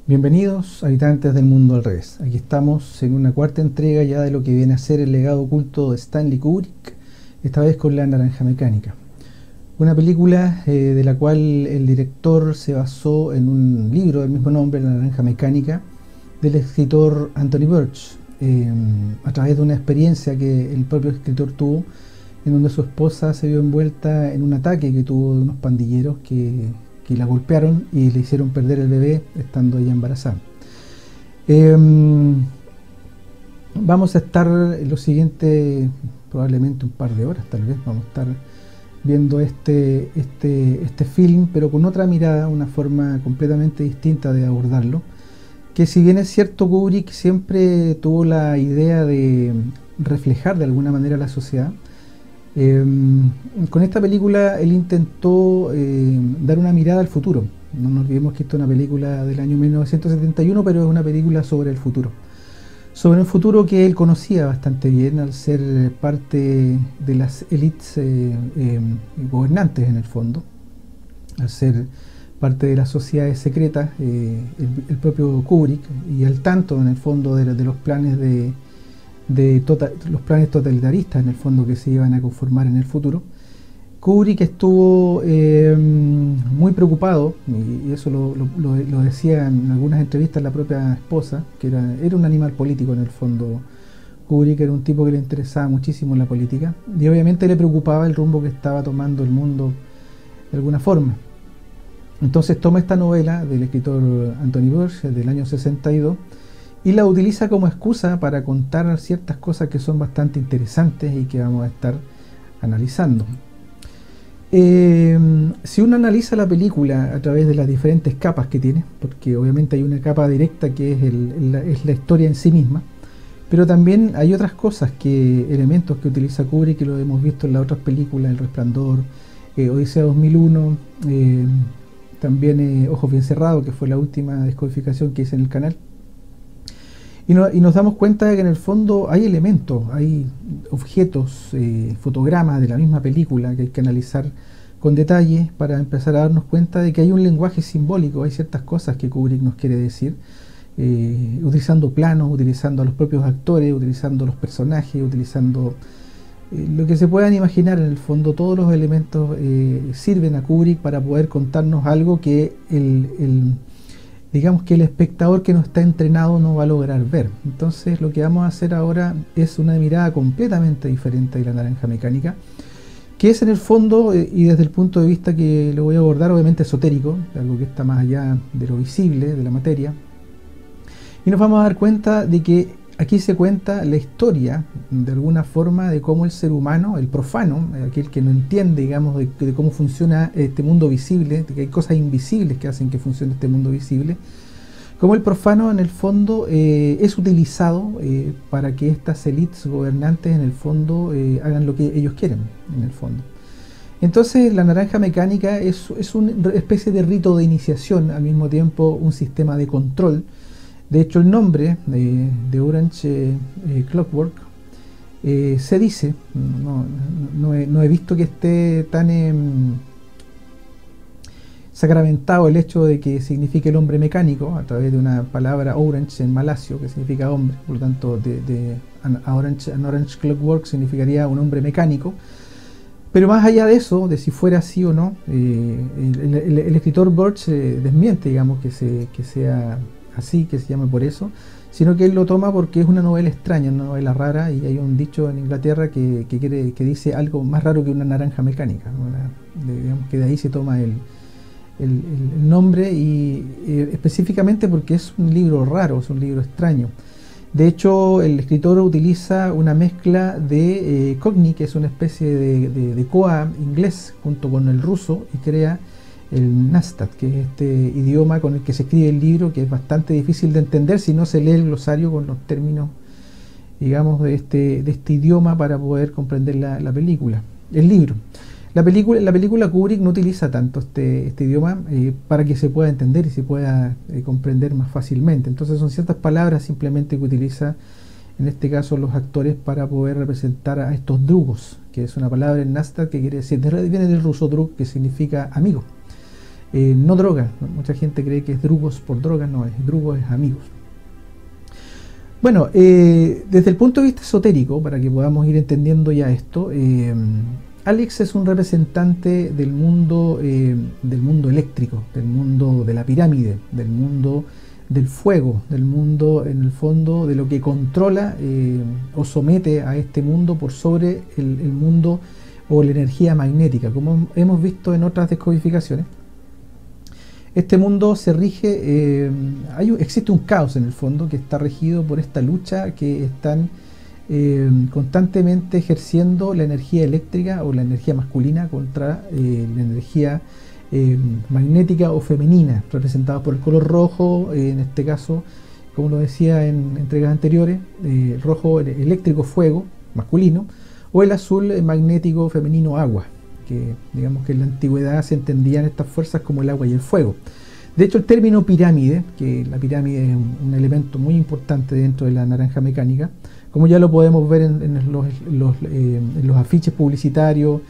Bienvenidos, habitantes del mundo al revés. Aquí estamos en una cuarta entrega ya de lo que viene a ser el legado oculto de Stanley Kubrick, esta vez con La Naranja Mecánica. Una película de la cual el director se basó en un libro del mismo nombre, La Naranja Mecánica, del escritor Anthony Burch, a través de una experiencia que el propio escritor tuvo, en donde su esposa se vio envuelta en un ataque que tuvo de unos pandilleros que la golpearon y le hicieron perder el bebé estando ella embarazada. Vamos a estar en lo siguiente, probablemente un par de horas tal vez, vamos a estar viendo este film, pero con otra mirada, una forma completamente distinta de abordarlo, que si bien es cierto, Kubrick siempre tuvo la idea de reflejar de alguna manera la sociedad. Con esta película él intentó dar una mirada al futuro. No nos olvidemos que esta es una película del año 1971, pero es una película sobre el futuro. Sobre un futuro que él conocía bastante bien al ser parte de las élites gobernantes en el fondo, al ser parte de las sociedades secretas, el propio Kubrick, y al tanto en el fondo de los planes los planes totalitaristas en el fondo que se iban a conformar en el futuro. Kubrick estuvo muy preocupado, y eso lo decía en algunas entrevistas la propia esposa, que era un animal político en el fondo. Kubrick era un tipo que le interesaba muchísimo la política, y obviamente le preocupaba el rumbo que estaba tomando el mundo de alguna forma. Entonces toma esta novela del escritor Anthony Burch del año 62 y la utiliza como excusa para contar ciertas cosas que son bastante interesantes y que vamos a estar analizando. Si uno analiza la película a través de las diferentes capas que tiene, porque obviamente hay una capa directa que es la historia en sí misma, pero también hay otras cosas, elementos que utiliza Kubrick, que lo hemos visto en las otras películas, El Resplandor, Odisea 2001, también Ojos bien cerrados, que fue la última descodificación que hice en el canal. Y nos damos cuenta de que en el fondo hay elementos, hay objetos, fotogramas de la misma película que hay que analizar con detalle para empezar a darnos cuenta de que hay un lenguaje simbólico, hay ciertas cosas que Kubrick nos quiere decir, utilizando planos, utilizando a los propios actores, utilizando los personajes, utilizando lo que se puedan imaginar. En el fondo todos los elementos sirven a Kubrick para poder contarnos algo que digamos que el espectador que no está entrenado no va a lograr ver. Entonces lo que vamos a hacer ahora es una mirada completamente diferente de La Naranja Mecánica, que es en el fondo, y desde el punto de vista que lo voy a abordar, obviamente esotérico, algo que está más allá de lo visible, de la materia, y nos vamos a dar cuenta de que aquí se cuenta la historia, de alguna forma, de cómo el ser humano, el profano, aquel que no entiende, digamos, de cómo funciona este mundo visible, de que hay cosas invisibles que hacen que funcione este mundo visible, cómo el profano, en el fondo, es utilizado para que estas élites gobernantes, en el fondo, hagan lo que ellos quieren, en el fondo. Entonces, La Naranja Mecánica es una especie de rito de iniciación, al mismo tiempo un sistema de control. De hecho, el nombre de Orange Clockwork se dice, no he visto que esté tan sacramentado el hecho de que signifique el hombre mecánico, a través de una palabra orange en malasio, que significa hombre. Por lo tanto, an Orange Clockwork significaría un hombre mecánico. Pero más allá de eso, de si fuera así o no, el escritor Burch desmiente, digamos, que sea así, que se llame por eso, sino que él lo toma porque es una novela extraña, una novela rara, y hay un dicho en Inglaterra que dice algo más raro que una naranja mecánica, ¿no? Digamos que de ahí se toma el nombre, y específicamente porque es un libro raro, es un libro extraño. De hecho, el escritor utiliza una mezcla de Cockney, que es una especie de coa inglés, junto con el ruso, y crea el Nastat, que es este idioma con el que se escribe el libro, que es bastante difícil de entender si no se lee el glosario con los términos, digamos, de este idioma para poder comprender la película, el libro. La película Kubrick no utiliza tanto este idioma para que se pueda entender y se pueda comprender más fácilmente. Entonces son ciertas palabras simplemente que utiliza, en este caso, los actores para poder representar a estos drugos, que es una palabra en Nastat que quiere decir, viene del ruso drug, que significa amigo. no droga. Mucha gente cree que es drugos por drogas, no, es drugos es amigos. Bueno, desde el punto de vista esotérico, para que podamos ir entendiendo ya esto, Alex es un representante del mundo eléctrico, del mundo de la pirámide, del mundo del fuego, del mundo, en el fondo, de lo que controla o somete a este mundo por sobre el mundo o la energía magnética, como hemos visto en otras descodificaciones. Este mundo se rige, existe un caos en el fondo que está regido por esta lucha que están constantemente ejerciendo la energía eléctrica o la energía masculina contra la energía magnética o femenina, representada por el color rojo, en este caso, como lo decía en entregas anteriores, el rojo eléctrico fuego, masculino, o el azul magnético femenino agua, que digamos que en la antigüedad se entendían estas fuerzas como el agua y el fuego. De hecho, el término pirámide, que la pirámide es un elemento muy importante dentro de la naranja mecánica, como ya lo podemos ver en los afiches publicitarios,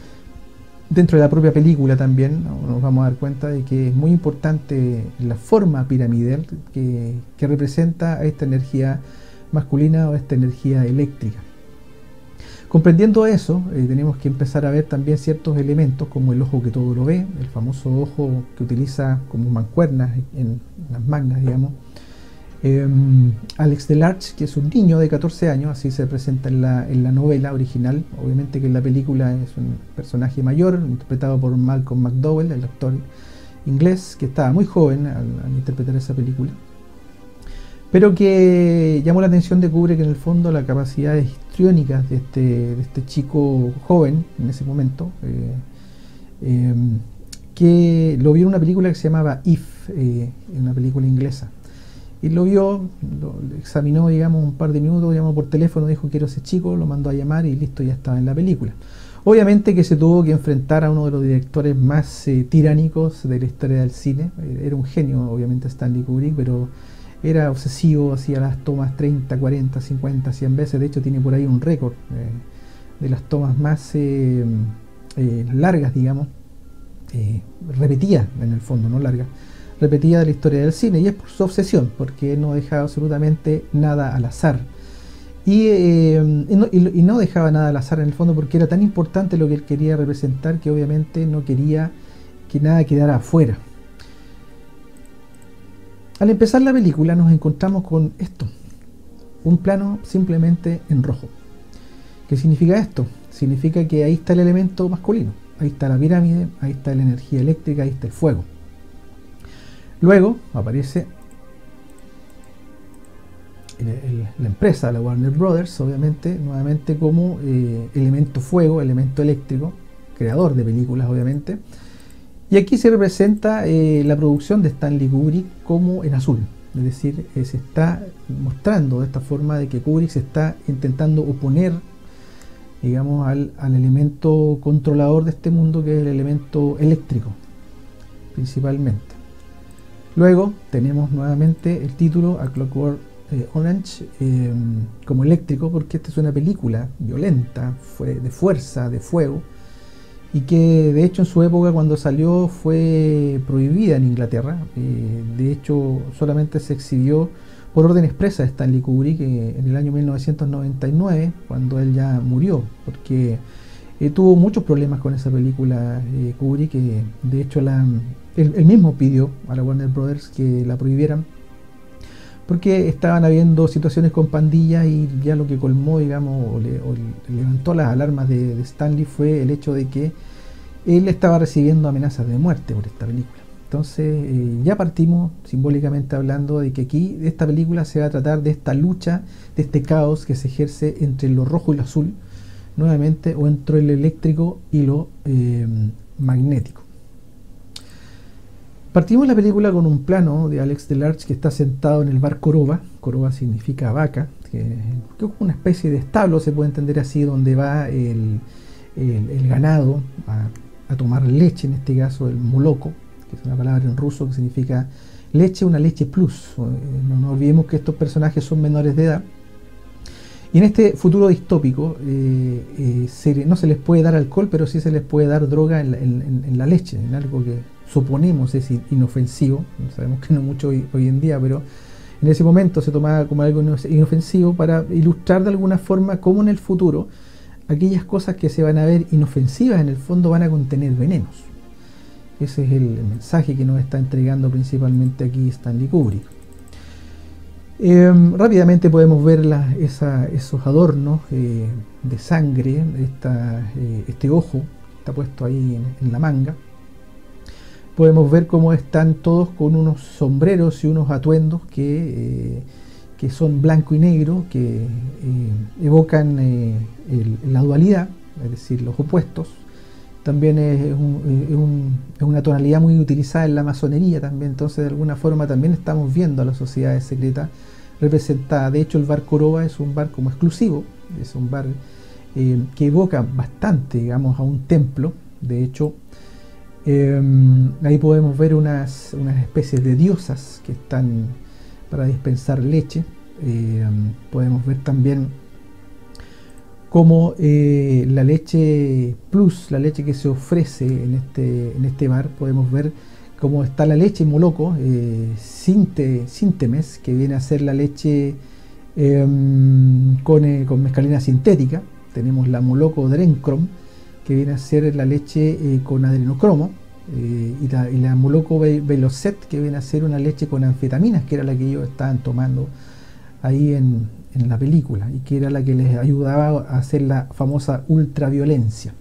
dentro de la propia película también nos vamos a dar cuenta de que es muy importante la forma piramidal que representa a esta energía masculina o a esta energía eléctrica. Comprendiendo eso, tenemos que empezar a ver también ciertos elementos como el ojo que todo lo ve, el famoso ojo que utiliza como mancuernas en las mangas, digamos. Alex Delarge, que es un niño de 14 años, así se presenta en la novela original. Obviamente que en la película es un personaje mayor, interpretado por Malcolm McDowell, el actor inglés, que estaba muy joven al interpretar esa película, pero que llamó la atención de Kubrick en el fondo las capacidades histriónicas de este chico joven en ese momento, que lo vio en una película que se llamaba If, una película inglesa. Y lo vio, lo examinó, digamos, un par de minutos, llamó por teléfono, dijo quiero ese chico, lo mandó a llamar y listo, ya estaba en la película. Obviamente que se tuvo que enfrentar a uno de los directores más tiránicos de la historia del cine. Era un genio, obviamente, Stanley Kubrick, pero era obsesivo, hacía las tomas 30, 40, 50, 100 veces. De hecho, tiene por ahí un récord de las tomas más largas, digamos, repetidas en el fondo, no largas, repetida de la historia del cine, y es por su obsesión, porque no dejaba absolutamente nada al azar. Y no dejaba nada al azar en el fondo porque era tan importante lo que él quería representar que obviamente no quería que nada quedara afuera. Al empezar la película nos encontramos con esto, un plano simplemente en rojo. ¿Qué significa esto? Significa que ahí está el elemento masculino, ahí está la pirámide, ahí está la energía eléctrica, ahí está el fuego. Luego aparece la empresa, la Warner Brothers, obviamente, nuevamente como elemento fuego, elemento eléctrico, creador de películas, obviamente. Y aquí se representa la producción de Stanley Kubrick como en azul. Es decir, se está mostrando de esta forma de que Kubrick se está intentando oponer, digamos, al elemento controlador de este mundo, que es el elemento eléctrico, principalmente. Luego tenemos nuevamente el título A Clockwork Orange como eléctrico, porque esta es una película violenta, de fuerza, de fuego, y que de hecho en su época cuando salió fue prohibida en Inglaterra. De hecho solamente se exhibió por orden expresa de Stanley Kubrick en el año 1999, cuando él ya murió, porque tuvo muchos problemas con esa película Kubrick, que de hecho él mismo pidió a la Warner Brothers que la prohibieran, porque estaban habiendo situaciones con pandillas, y ya lo que colmó, digamos, o levantó las alarmas de Stanley fue el hecho de que él estaba recibiendo amenazas de muerte por esta película. Entonces ya partimos simbólicamente hablando de que aquí esta película se va a tratar de esta lucha, de este caos que se ejerce entre lo rojo y lo azul, nuevamente, o entre lo eléctrico y lo magnético. Partimos la película con un plano de Alex Delarge que está sentado en el bar Coroba. Coroba significa vaca, que es una especie de establo, se puede entender así, donde va el ganado a tomar leche, en este caso el moloco, que es una palabra en ruso que significa leche, una leche plus. No olvidemos que estos personajes son menores de edad. Y en este futuro distópico no se les puede dar alcohol, pero sí se les puede dar droga en la leche, en algo suponemos es inofensivo, sabemos que no mucho hoy en día, pero en ese momento se tomaba como algo inofensivo para ilustrar de alguna forma cómo en el futuro aquellas cosas que se van a ver inofensivas en el fondo van a contener venenos. Ese es el mensaje que nos está entregando principalmente aquí Stanley Kubrick. Rápidamente podemos ver esos adornos de sangre, este ojo está puesto ahí en la manga. Podemos ver cómo están todos con unos sombreros y unos atuendos que son blanco y negro, que evocan la dualidad, es decir, los opuestos. También es una tonalidad muy utilizada en la masonería también, entonces de alguna forma también estamos viendo a las sociedades secretas representadas. De hecho, el bar Koroba es un bar como exclusivo, es un bar que evoca bastante, digamos, a un templo. De hecho, ahí podemos ver unas especies de diosas que están para dispensar leche. Podemos ver también como la leche plus, la leche que se ofrece en este bar, podemos ver cómo está la leche Moloco, Sintemes, que viene a ser la leche con mescalina sintética. Tenemos la Moloco Drencrom, que viene a ser la leche con adrenocromo, y la Moloco Velocet, que viene a ser una leche con anfetaminas, que era la que ellos estaban tomando ahí en la película, y que era la que les ayudaba a hacer la famosa ultraviolencia.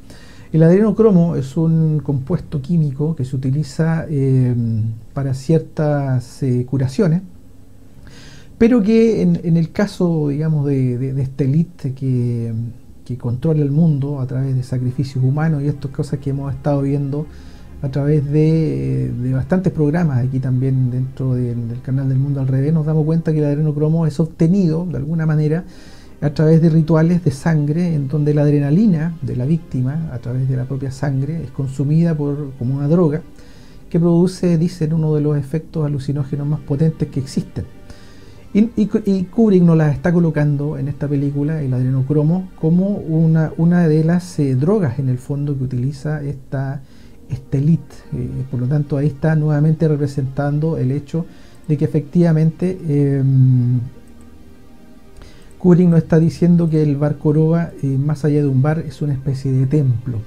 El adrenocromo es un compuesto químico que se utiliza para ciertas curaciones, pero que en el caso, digamos, de esta élite que controla el mundo a través de sacrificios humanos y estas cosas que hemos estado viendo a través de bastantes programas aquí también dentro del canal del Mundo al Revés, nos damos cuenta que el adrenocromo es obtenido de alguna manera a través de rituales de sangre, en donde la adrenalina de la víctima a través de la propia sangre es consumida como una droga que produce, dicen, uno de los efectos alucinógenos más potentes que existen. Y Kubrick nos la está colocando en esta película, el adrenocromo, como una de las drogas en el fondo que utiliza esta élite. Por lo tanto, ahí está nuevamente representando el hecho de que efectivamente Kubrick nos está diciendo que el bar Koroba, más allá de un bar, es una especie de templo,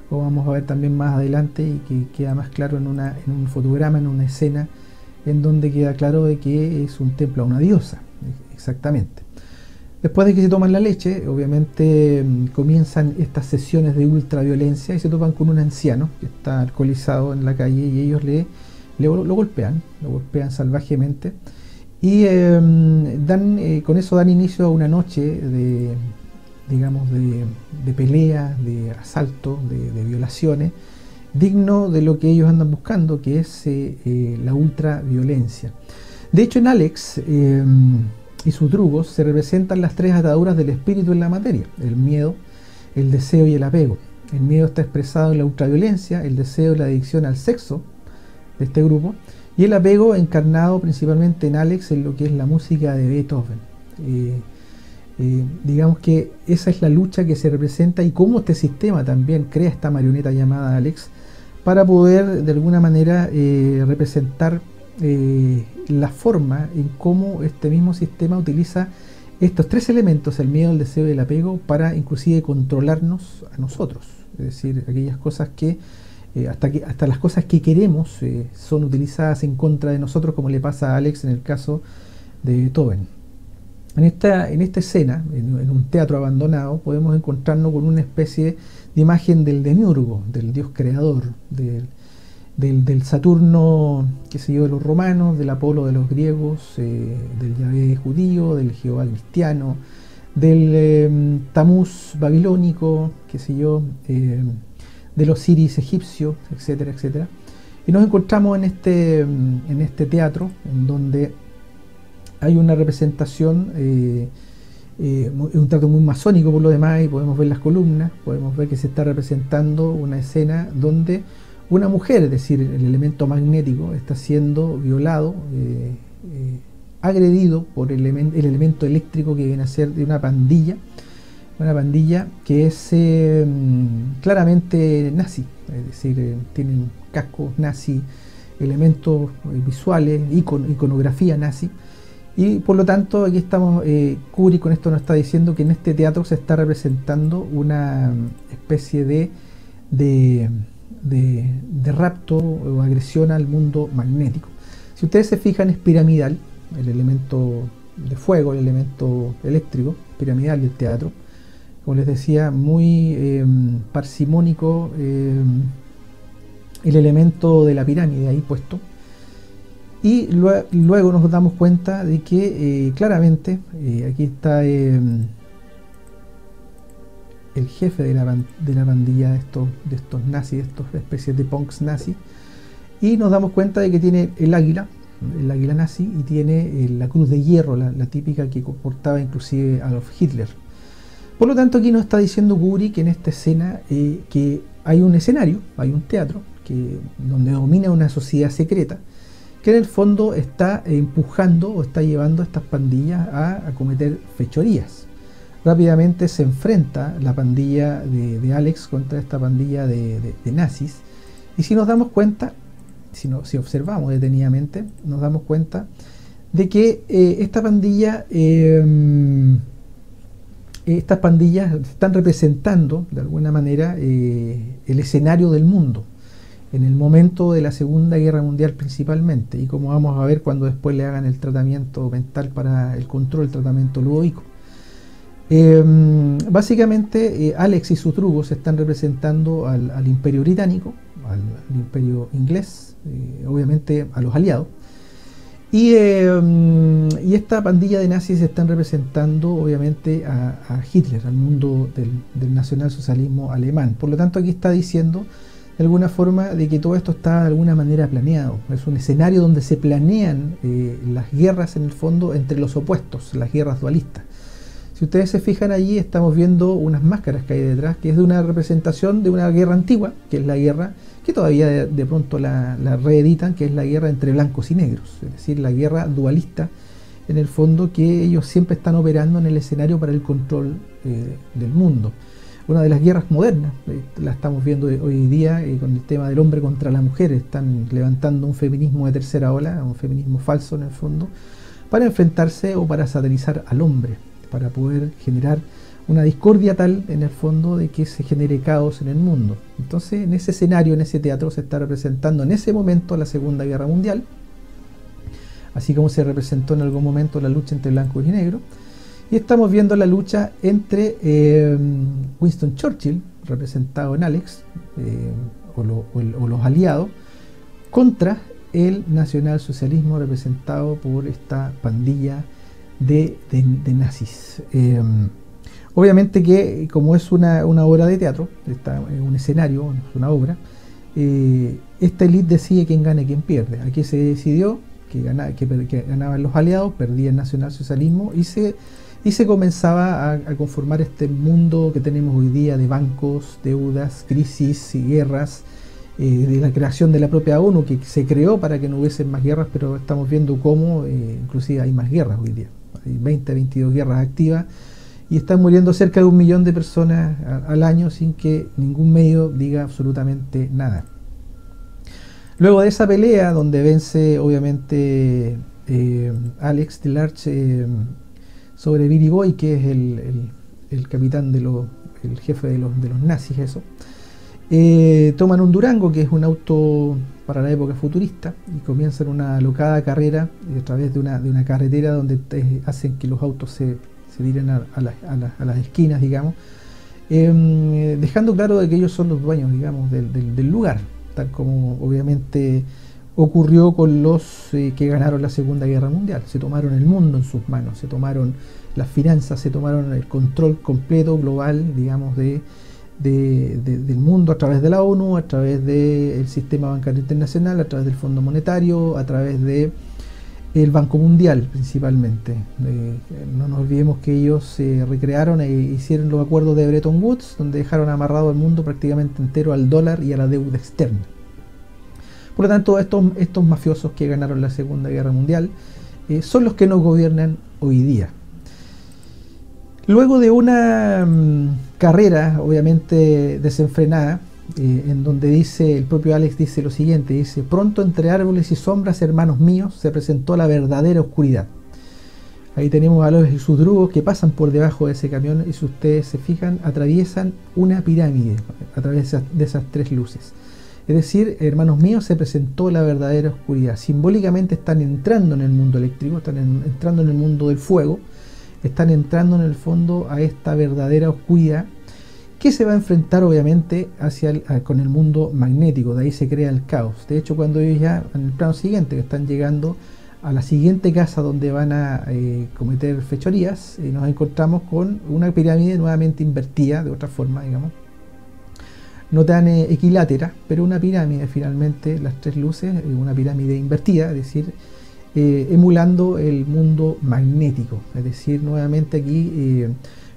como vamos a ver también más adelante, y que queda más claro en un fotograma, en una escena en donde queda claro de que es un templo a una diosa, exactamente. Después de que se toman la leche, obviamente comienzan estas sesiones de ultraviolencia y se topan con un anciano que está alcoholizado en la calle, y ellos lo golpean salvajemente, y con eso dan inicio a una noche de pelea, de asalto, de violaciones, digno de lo que ellos andan buscando, que es la ultraviolencia. De hecho, en Alex y sus drugos se representan las tres ataduras del espíritu en la materia: el miedo, el deseo y el apego. El miedo está expresado en la ultraviolencia, el deseo y la adicción al sexo de este grupo, y el apego encarnado principalmente en Alex en lo que es la música de Beethoven. Digamos que esa es la lucha que se representa, y cómo este sistema también crea esta marioneta llamada Alex para poder de alguna manera representar la forma en cómo este mismo sistema utiliza estos tres elementos, el miedo, el deseo y el apego, para inclusive controlarnos a nosotros. Es decir, aquellas cosas que hasta las cosas que queremos son utilizadas en contra de nosotros, como le pasa a Alex en el caso de Beethoven. En esta escena, en un teatro abandonado, podemos encontrarnos con una especie de imagen del demiurgo, del dios creador, del Saturno, qué sé yo, de los romanos, del Apolo de los griegos, del Yahvé judío, del Jehová cristiano, del Tamuz babilónico, qué sé yo, del Osiris egipcio, etcétera, etcétera. Y nos encontramos en este teatro, en donde hay una representación, un teatro muy masónico por lo demás, y podemos ver las columnas, podemos ver que se está representando una escena donde una mujer, es decir, el elemento magnético, está siendo violado, agredido por el elemento eléctrico, que viene a ser de una pandilla una pandilla que es claramente nazi, es decir, tienen cascos nazi, elementos visuales, iconografía nazi, y por lo tanto aquí estamos, Kubrick con esto nos está diciendo que en este teatro se está representando una especie de rapto o agresión al mundo magnético. Si ustedes se fijan, es piramidal, el elemento de fuego, el elemento eléctrico, piramidal del teatro. Como les decía, muy parsimónico el elemento de la pirámide ahí puesto. Y luego nos damos cuenta de que claramente aquí está el jefe de la pandilla de estos nazis, de estas especies de punks nazis, y nos damos cuenta de que tiene el águila nazi, y tiene la cruz de hierro, la típica que portaba inclusive Adolf Hitler. Por lo tanto, aquí nos está diciendo Kubrick en esta escena que hay un escenario, hay un teatro donde domina una sociedad secreta que en el fondo está empujando o está llevando a estas pandillas a cometer fechorías. Rápidamente se enfrenta la pandilla de Alex contra esta pandilla de nazis, y si nos damos cuenta, si observamos detenidamente, nos damos cuenta de que estas pandillas están representando de alguna manera el escenario del mundo en el momento de la Segunda Guerra Mundial principalmente, y como vamos a ver cuando después le hagan el tratamiento mental para el control, el tratamiento Ludovico. Básicamente Alex y sus trugos están representando al imperio británico, al imperio inglés, obviamente a los aliados, y esta pandilla de nazis están representando obviamente a Hitler, al mundo del nacionalsocialismo alemán. Por lo tanto, aquí está diciendo de alguna forma de que todo esto está de alguna manera planeado. Es un escenario donde se planean las guerras en el fondo entre los opuestos, las guerras dualistas. Si ustedes se fijan allí, estamos viendo unas máscaras que hay detrás, que es de una representación de una guerra antigua, que es la guerra que todavía de pronto la reeditan, que es la guerra entre blancos y negros, es decir, la guerra dualista, en el fondo, que ellos siempre están operando en el escenario para el control del mundo. Una de las guerras modernas, la estamos viendo hoy día con el tema del hombre contra la mujer. Están levantando un feminismo de tercera ola, un feminismo falso en el fondo, para enfrentarse o para satanizar al hombre, para poder generar una discordia tal en el fondo de que se genere caos en el mundo. Entonces, en ese escenario, en ese teatro, se está representando en ese momento la Segunda Guerra Mundial, así como se representó en algún momento la lucha entre blancos y negros. Y estamos viendo la lucha entre Winston Churchill, representado en Alex, o los aliados, contra el nacionalsocialismo representado por esta pandilla de nazis. Obviamente que, como es una obra de teatro, está en un escenario, es una obra, esta élite decide quién gana y quién pierde. Aquí se decidió que ganaban los aliados, perdía el nacionalsocialismo, y se comenzaba a conformar este mundo que tenemos hoy día de bancos, deudas, crisis y guerras, de la creación de la propia ONU, que se creó para que no hubiesen más guerras, pero estamos viendo cómo inclusive hay más guerras hoy día. Hay 20, 22 guerras activas, y están muriendo cerca de 1 millón de personas al año sin que ningún medio diga absolutamente nada. Luego de esa pelea, donde vence obviamente Alex DeLarge sobre Billy Boy, que es el capitán el jefe de los nazis, eso. Toman un Durango, que es un auto para la época futurista, y comienzan una alocada carrera a través de una carretera donde hacen que los autos se tiren a las esquinas, digamos, dejando claro de que ellos son los dueños, digamos, del lugar, tal como obviamente ocurrió con los que ganaron la Segunda Guerra Mundial. Se tomaron el mundo en sus manos, se tomaron las finanzas, se tomaron el control completo global, digamos, del mundo a través de la ONU, a través del sistema bancario internacional, a través del Fondo Monetario, a través del Banco Mundial principalmente. No nos olvidemos que ellos se recrearon e hicieron los acuerdos de Bretton Woods, donde dejaron amarrado al mundo prácticamente entero al dólar y a la deuda externa. Por lo tanto, estos mafiosos que ganaron la Segunda Guerra Mundial son los que nos gobiernan hoy día. Luego de una carrera obviamente desenfrenada, en donde dice, el propio Alex dice lo siguiente, dice: pronto entre árboles y sombras, hermanos míos, se presentó la verdadera oscuridad. Ahí tenemos a los y sus drugos que pasan por debajo de ese camión, y si ustedes se fijan, atraviesan una pirámide a través de esas tres luces. Es decir, hermanos míos, se presentó la verdadera oscuridad. Simbólicamente están entrando en el mundo eléctrico, están entrando en el mundo del fuego, están entrando en el fondo a esta verdadera oscuridad que se va a enfrentar obviamente con el mundo magnético. De ahí se crea el caos. De hecho, cuando ellos ya en el plano siguiente, que están llegando a la siguiente casa donde van a cometer fechorías, nos encontramos con una pirámide nuevamente invertida, de otra forma, digamos, no tan equilátera, pero una pirámide finalmente, las tres luces, una pirámide invertida, es decir, emulando el mundo magnético. Es decir, nuevamente aquí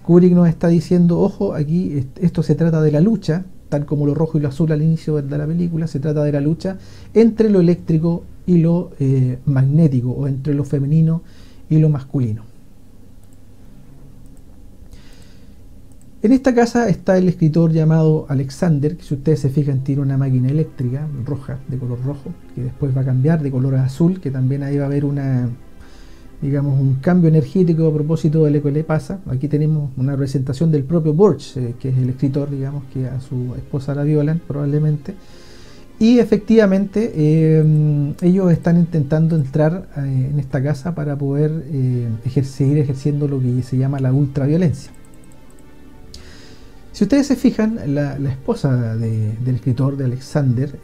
Kubrick nos está diciendo, ojo, aquí esto se trata de la lucha, tal como lo rojo y lo azul al inicio de la película, se trata de la lucha entre lo eléctrico y lo magnético, o entre lo femenino y lo masculino. En esta casa está el escritor llamado Alexander, que si ustedes se fijan tiene una máquina eléctrica roja, de color rojo, que después va a cambiar de color azul, que también ahí va a haber digamos, un cambio energético a propósito de lo que le pasa. Aquí tenemos una representación del propio Burch, que es el escritor, digamos, que a su esposa la violan probablemente. Y efectivamente ellos están intentando entrar en esta casa para poder seguir ejerciendo lo que se llama la ultraviolencia. Si ustedes se fijan, la esposa del escritor, de Alexander,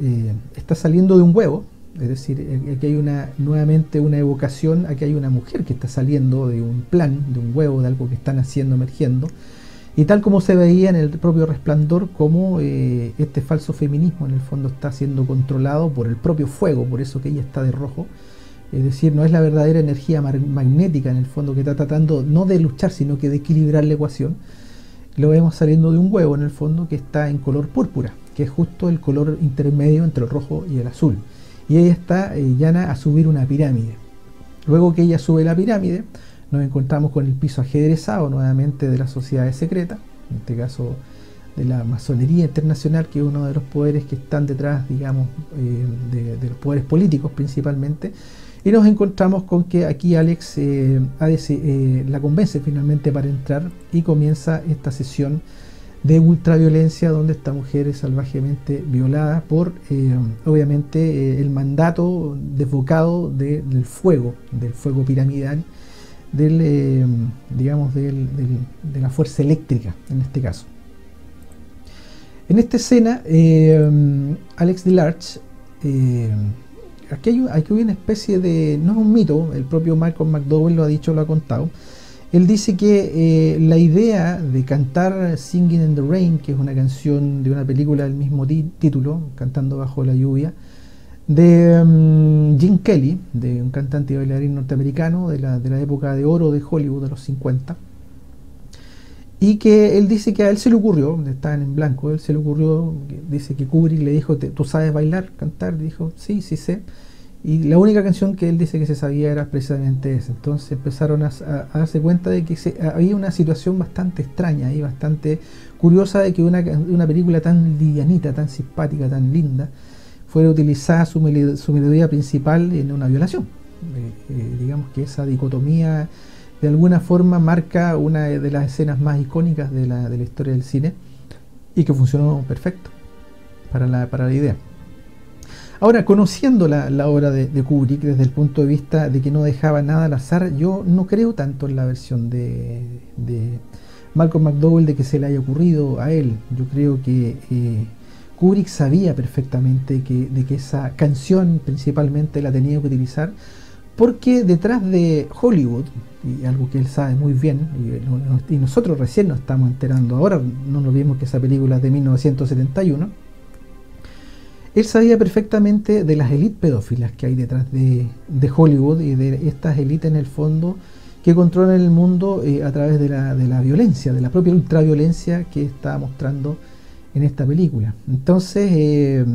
está saliendo de un huevo. Es decir, aquí hay nuevamente una evocación, aquí hay una mujer que está saliendo de un plan, de un huevo, de algo que están haciendo, emergiendo. Y tal como se veía en el propio Resplandor, como este falso feminismo en el fondo está siendo controlado por el propio fuego, por eso que ella está de rojo. Es decir, no es la verdadera energía magnética en el fondo que está tratando no de luchar, sino que de equilibrar la ecuación. Lo vemos saliendo de un huevo en el fondo que está en color púrpura, que es justo el color intermedio entre el rojo y el azul. Y ella está llana a subir una pirámide. Luego que ella sube la pirámide, nos encontramos con el piso ajedrezado nuevamente de las sociedades secretas, en este caso de la masonería internacional, que es uno de los poderes que están detrás, digamos, de los poderes políticos principalmente. Y nos encontramos con que aquí Alex la convence finalmente para entrar, y comienza esta sesión de ultraviolencia donde esta mujer es salvajemente violada por obviamente el mandato desbocado del fuego piramidal, digamos de la fuerza eléctrica en este caso. En esta escena Alex DeLarge, aquí hay una especie de, no es un mito, el propio Malcolm McDowell lo ha dicho, lo ha contado. Él dice que la idea de cantar Singing in the Rain, que es una canción de una película del mismo título, Cantando bajo la lluvia, de Gene Kelly, de un cantante y bailarín norteamericano de la época de oro de Hollywood, de los 50, y que él dice que a él se le ocurrió, estaban en blanco, él se le ocurrió, dice que Kubrick le dijo, ¿tú sabes bailar, cantar? Dijo, sí, sí sé. Y la única canción que él dice que se sabía era precisamente esa. Entonces empezaron a darse cuenta de que había una situación bastante extraña y bastante curiosa de que una película tan livianita, tan simpática, tan linda, fuera utilizada su melodía principal en una violación. Digamos que esa dicotomía de alguna forma marca una de las escenas más icónicas de la historia del cine, y que funcionó perfecto para la idea. Ahora, conociendo la obra de Kubrick desde el punto de vista de que no dejaba nada al azar, yo no creo tanto en la versión de Malcolm McDowell de que se le haya ocurrido a él. Yo creo que Kubrick sabía perfectamente de que esa canción principalmente la tenía que utilizar, porque detrás de Hollywood, y algo que él sabe muy bien, y nosotros recién nos estamos enterando ahora, no nos vimos que esa película es de 1971, él sabía perfectamente de las élites pedófilas que hay detrás de Hollywood, y de estas élites en el fondo que controlan el mundo a través de la violencia, de la propia ultraviolencia que está mostrando en esta película. Entonces,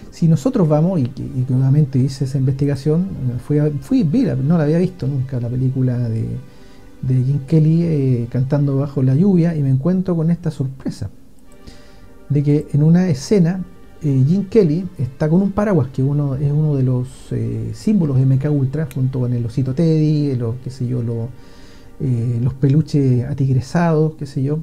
si nosotros vamos, y que obviamente hice esa investigación, no la había visto nunca la película de Gene Kelly cantando bajo la lluvia, y me encuentro con esta sorpresa de que en una escena Gene Kelly está con un paraguas, que es uno de los símbolos de MK Ultra, junto con el osito Teddy, qué sé yo, los peluches atigresados, qué sé yo,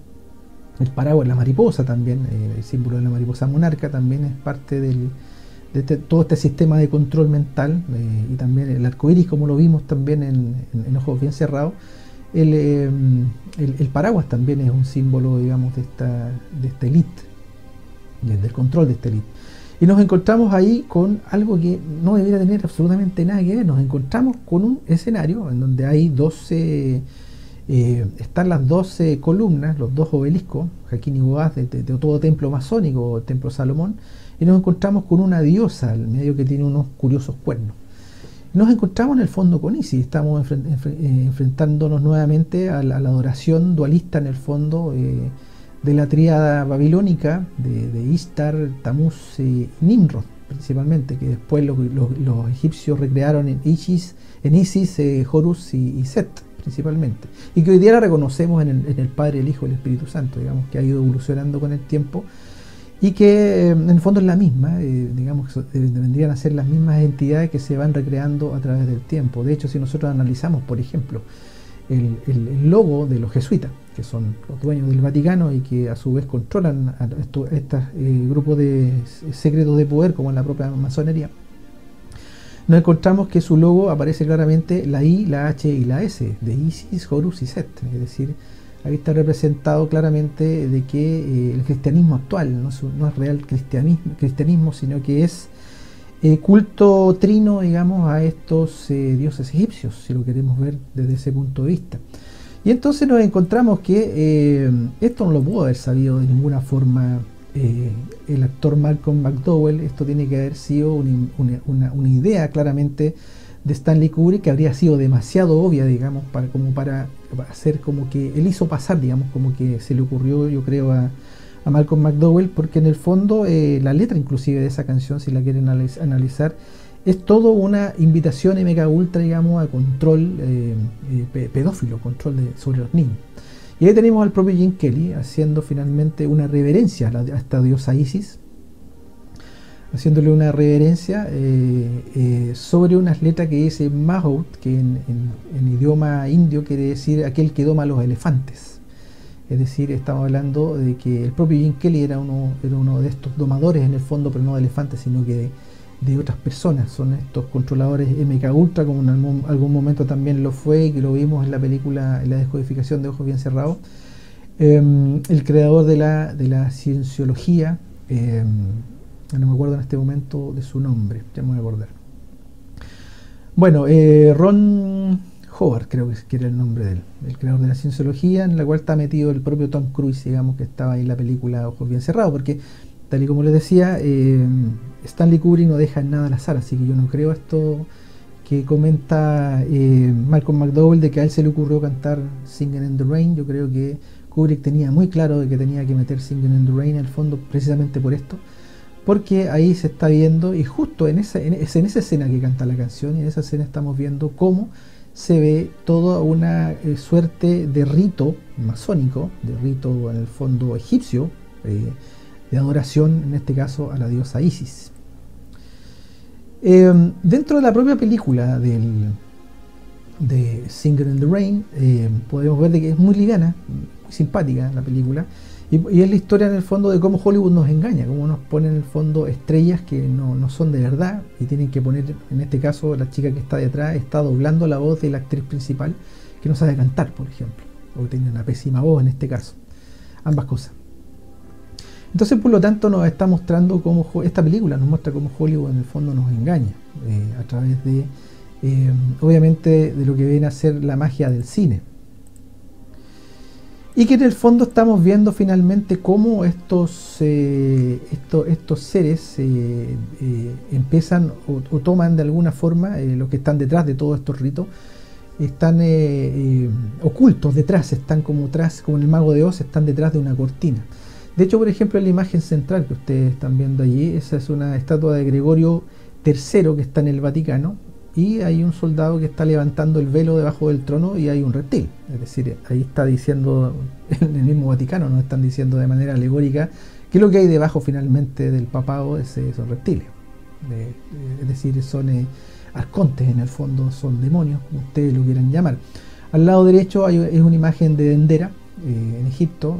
el paraguas, la mariposa también, el símbolo de la mariposa monarca también es parte de todo este sistema de control mental, y también el arco iris, como lo vimos también en Ojos Bien Cerrados. El paraguas también es un símbolo, digamos, de esta élite, del control de esta élite. Y nos encontramos ahí con algo que no debería tener absolutamente nada que ver. Nos encontramos con un escenario en donde hay 12, están las 12 columnas, los dos obeliscos, Jaquín y Boaz, de todo templo masónico, el templo Salomón, y nos encontramos con una diosa al medio que tiene unos curiosos cuernos. Nos encontramos en el fondo con Isis, estamos enfrentándonos nuevamente a la adoración dualista en el fondo, de la tríada babilónica de Ishtar, Tamuz y Nimrod, principalmente, que después los egipcios recrearon en Isis, Horus y Set, principalmente, y que hoy día la reconocemos en el Padre, el Hijo y el Espíritu Santo, digamos, que ha ido evolucionando con el tiempo, y que en el fondo es la misma, digamos, vendrían a ser las mismas entidades que se van recreando a través del tiempo. De hecho, si nosotros analizamos, por ejemplo, el logo de los jesuitas, que son los dueños del Vaticano y que a su vez controlan a estos grupos de secretos de poder, como en la propia masonería, nos encontramos que su logo aparece claramente la I, la H y la S, de Isis, Horus y Set. Es decir, ahí está representado claramente de que el cristianismo actual no es real cristianismo, sino que es culto trino, digamos, a estos dioses egipcios, si lo queremos ver desde ese punto de vista. Y entonces nos encontramos que esto no lo pudo haber sabido de ninguna forma el actor Malcolm McDowell. Esto tiene que haber sido una idea claramente de Stanley Kubrick, que habría sido demasiado obvia, digamos, para hacer como que él hizo pasar, digamos, como que se le ocurrió, yo creo, a Malcolm McDowell, porque en el fondo la letra inclusive de esa canción, si la quieren analizar, es todo una invitación MK Ultra, digamos, a control pedófilo, control sobre los niños. Y ahí tenemos al propio Gene Kelly haciendo finalmente una reverencia a esta diosa Isis, haciéndole una reverencia sobre unas letras que dice Mahout, que en idioma indio quiere decir aquel que doma a los elefantes. Es decir, estamos hablando de que el propio Gene Kelly era uno de estos domadores en el fondo, pero no de elefantes, sino que de otras personas. Son estos controladores MK Ultra, como en algún momento también lo fue, y que lo vimos en la película, en la descodificación de Ojos Bien Cerrados. El creador de la cienciología, no me acuerdo en este momento de su nombre, ya me voy a acordar. Bueno, Ron Howard, creo que era el nombre de él, el creador de la cienciología, en la cual está metido el propio Tom Cruise, digamos, que estaba ahí en la película Ojos Bien Cerrados, porque tal y como les decía, Stanley Kubrick no deja nada al azar, así que yo no creo esto que comenta Malcolm McDowell, de que a él se le ocurrió cantar Singing in the Rain. Yo creo que Kubrick tenía muy claro de que tenía que meter Singing in the Rain en el fondo, precisamente por esto, porque ahí se está viendo, y justo en esa escena que canta la canción, y en esa escena estamos viendo cómo se ve toda una suerte de rito masónico, de rito en el fondo egipcio, de adoración, en este caso a la diosa Isis. Dentro de la propia película de Singing in the Rain, podemos ver de que es muy liviana, muy simpática la película, y es la historia en el fondo de cómo Hollywood nos engaña, cómo nos pone en el fondo estrellas que no son de verdad, y tienen que poner, en este caso la chica que está detrás está doblando la voz de la actriz principal, que no sabe cantar, por ejemplo, o tiene una pésima voz en este caso, ambas cosas. Entonces, por lo tanto, nos está mostrando cómo esta película nos muestra cómo Hollywood en el fondo nos engaña a través de, obviamente, de lo que viene a ser la magia del cine. Y que en el fondo estamos viendo finalmente cómo estos seres empiezan o toman de alguna forma, los que están detrás de todos estos ritos, están ocultos detrás, están como en el Mago de Oz, están detrás de una cortina. De hecho, por ejemplo, en la imagen central que ustedes están viendo allí, esa es una estatua de Gregorio III que está en el Vaticano, y hay un soldado que está levantando el velo debajo del trono y hay un reptil. Es decir, ahí está diciendo, en el mismo Vaticano nos están diciendo de manera alegórica que lo que hay debajo finalmente del papado son reptiles. Es decir, son arcontes en el fondo, son demonios, como ustedes lo quieran llamar. Al lado derecho es una imagen de Dendera, en Egipto,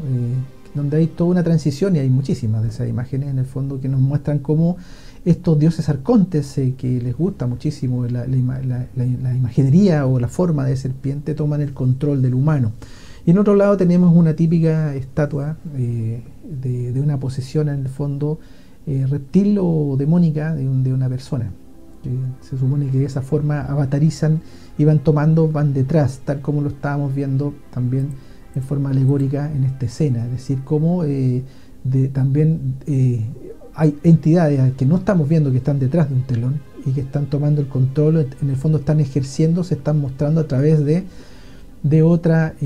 donde hay toda una transición, y hay muchísimas de esas imágenes en el fondo que nos muestran cómo estos dioses arcontes, que les gusta muchísimo la imaginería o la forma de serpiente, toman el control del humano. Y en otro lado tenemos una típica estatua de una posesión en el fondo reptil o demónica de una persona. Se supone que de esa forma avatarizan y van detrás, tal como lo estábamos viendo también en forma alegórica en esta escena. Es decir, cómo también hay entidades que no estamos viendo que están detrás de un telón y que están tomando el control, en el fondo están ejerciendo, se están mostrando a través de otra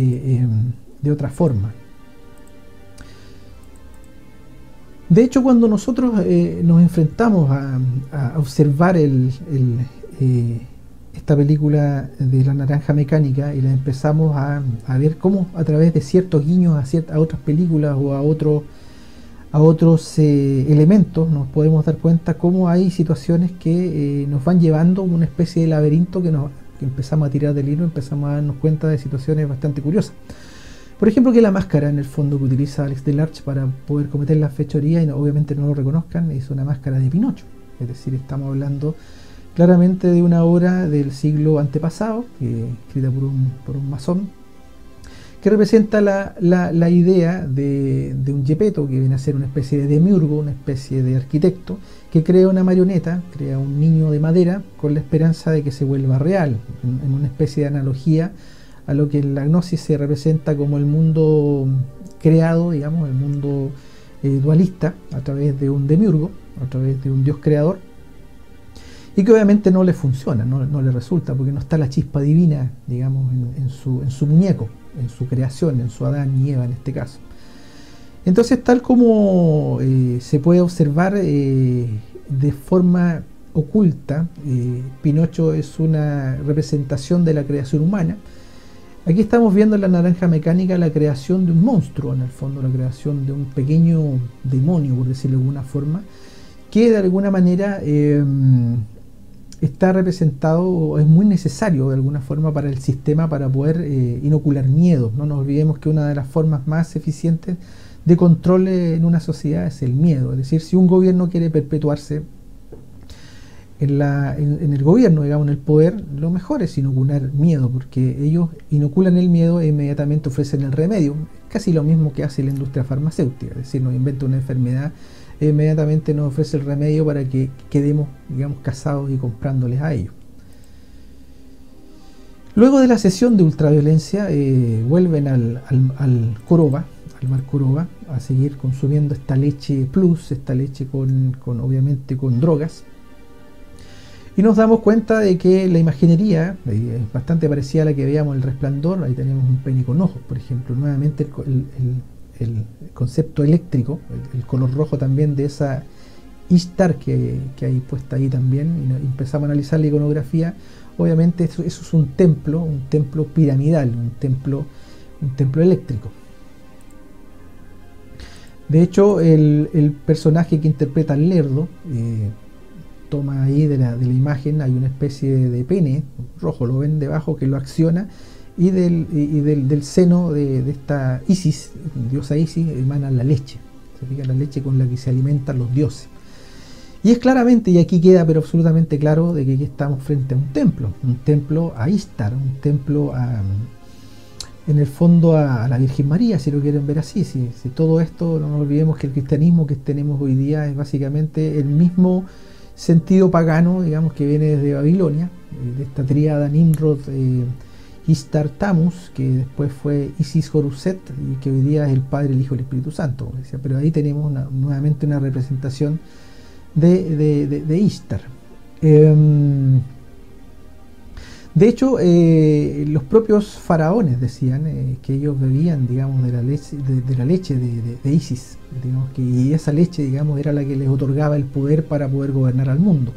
forma. De hecho, cuando nosotros nos enfrentamos a observar esta película de la naranja mecánica y la empezamos a ver cómo a través de ciertos guiños a otras películas o a otros elementos, nos podemos dar cuenta cómo hay situaciones que nos van llevando a una especie de laberinto que empezamos a tirar del hilo, empezamos a darnos cuenta de situaciones bastante curiosas. Por ejemplo, que la máscara en el fondo que utiliza Alex Delarge para poder cometer la fechoría, y obviamente no lo reconozcan, es una máscara de Pinocho. Es decir, estamos hablando claramente de una obra del siglo antepasado, escrita por un masón, que representa la idea de un Geppetto, que viene a ser una especie de demiurgo, una especie de arquitecto, que crea una marioneta, crea un niño de madera con la esperanza de que se vuelva real, en una especie de analogía a lo que en la gnosis se representa como el mundo creado, digamos, el mundo dualista, a través de un demiurgo, a través de un dios creador, y que obviamente no le funciona, no le resulta, porque no está la chispa divina, digamos, en su muñeco, en su creación, en su Adán y Eva en este caso. Entonces, tal como se puede observar de forma oculta, Pinocho es una representación de la creación humana. Aquí estamos viendo en la naranja mecánica la creación de un monstruo, en el fondo la creación de un pequeño demonio, por decirlo de alguna forma, que de alguna manera está representado o es muy necesario de alguna forma para el sistema para poder inocular miedo. No nos olvidemos que una de las formas más eficientes de control en una sociedad es el miedo. Es decir, si un gobierno quiere perpetuarse en el gobierno, digamos, en el poder, lo mejor es inocular miedo, porque ellos inoculan el miedo e inmediatamente ofrecen el remedio. Casi lo mismo que hace la industria farmacéutica, es decir, nos inventa una enfermedad e inmediatamente nos ofrece el remedio para que quedemos, digamos, casados y comprándoles a ellos. Luego de la sesión de ultraviolencia vuelven al Koroba, al mar Koroba, a seguir consumiendo esta leche plus, esta leche obviamente con drogas. Y nos damos cuenta de que la imaginería es bastante parecida a la que veíamos en El Resplandor. Ahí tenemos un pene con ojos, por ejemplo. Nuevamente el concepto eléctrico, el color rojo también de esa Ishtar que hay puesta ahí también. Y empezamos a analizar la iconografía. Obviamente eso es un templo piramidal, un templo eléctrico. De hecho, el personaje que interpreta al Lerdo, toma ahí de la imagen, hay una especie de pene rojo, lo ven debajo, que lo acciona, y del seno de esta Isis, diosa Isis, emana la leche. Se fija, la leche con la que se alimentan los dioses. Y es claramente, y aquí queda pero absolutamente claro, de que aquí estamos frente a un templo a Ishtar, un templo en el fondo a la Virgen María, si lo quieren ver así. Si todo esto, no nos olvidemos que el cristianismo que tenemos hoy día es básicamente el mismo sentido pagano, digamos, que viene desde Babilonia, de esta tríada Nimrod, Ishtar, Tammuz, que después fue Isis, Horus-Set, y que hoy día es el Padre, el Hijo y el Espíritu Santo, como decía. Pero ahí tenemos nuevamente una representación de Ishtar. De hecho, los propios faraones decían que ellos bebían, digamos, de la leche de Isis, digamos, y esa leche, digamos, era la que les otorgaba el poder para poder gobernar al mundo.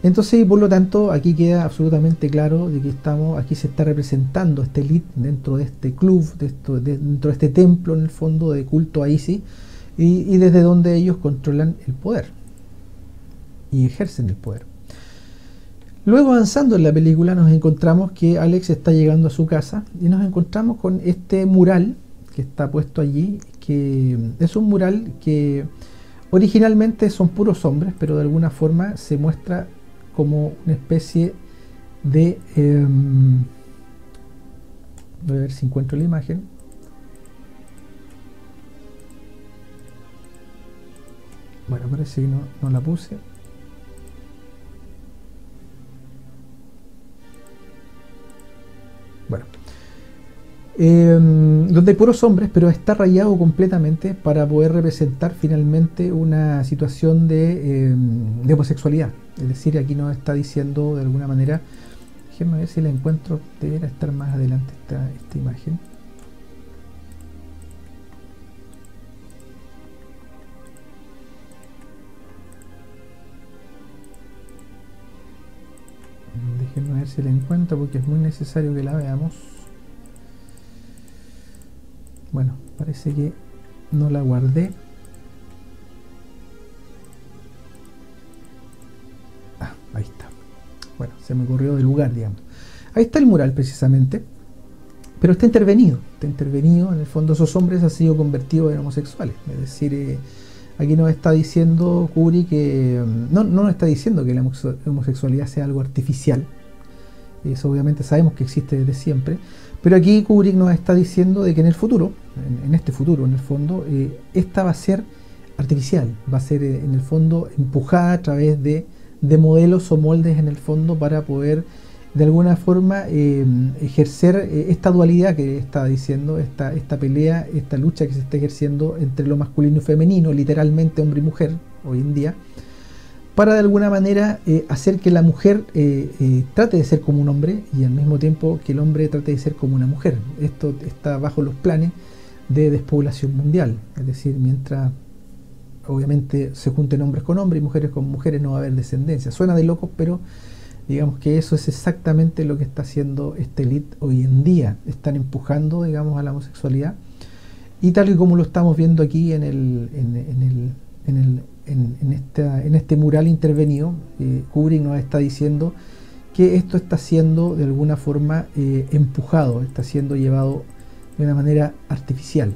Entonces, y por lo tanto, aquí queda absolutamente claro de que aquí se está representando este elite dentro de este club, dentro de este templo en el fondo de culto a Isis, y desde donde ellos controlan el poder y ejercen el poder. Luego, avanzando en la película, nos encontramos que Alex está llegando a su casa y nos encontramos con este mural que está puesto allí, que es un mural que originalmente son puros hombres, pero de alguna forma se muestra como una especie de... voy a ver si encuentro la imagen. Bueno, parece que no la puse. Bueno, donde hay puros hombres, pero está rayado completamente para poder representar finalmente una situación de homosexualidad. Es decir, aquí nos está diciendo de alguna manera, déjenme ver si la encuentro, debería estar más adelante esta imagen. Déjenme ver si la encuentro porque es muy necesario que la veamos. Bueno, parece que no la guardé. Ah, ahí está. Bueno, se me corrió del lugar, digamos. Ahí está el mural precisamente, pero está intervenido. Está intervenido, en el fondo esos hombres han sido convertidos en homosexuales. Es decir, aquí nos está diciendo Kubrick que... No nos está diciendo que la homosexualidad sea algo artificial. Eso obviamente sabemos que existe desde siempre. Pero aquí Kubrick nos está diciendo de que en el futuro, en este futuro en el fondo, esta va a ser artificial, va a ser en el fondo empujada a través de modelos o moldes en el fondo para poder de alguna forma ejercer esta dualidad que está diciendo, esta pelea, esta lucha que se está ejerciendo entre lo masculino y femenino, literalmente hombre y mujer hoy en día, para de alguna manera hacer que la mujer trate de ser como un hombre y al mismo tiempo que el hombre trate de ser como una mujer. Esto está bajo los planes de despoblación mundial, es decir, mientras obviamente se junten hombres con hombres y mujeres con mujeres no va a haber descendencia. Suena de locos, pero digamos que eso es exactamente lo que está haciendo este elite hoy en día. Están empujando, digamos, a la homosexualidad y tal y como lo estamos viendo aquí en este mural intervenido, Kubrick nos está diciendo que esto está siendo de alguna forma empujado, está siendo llevado de una manera artificial.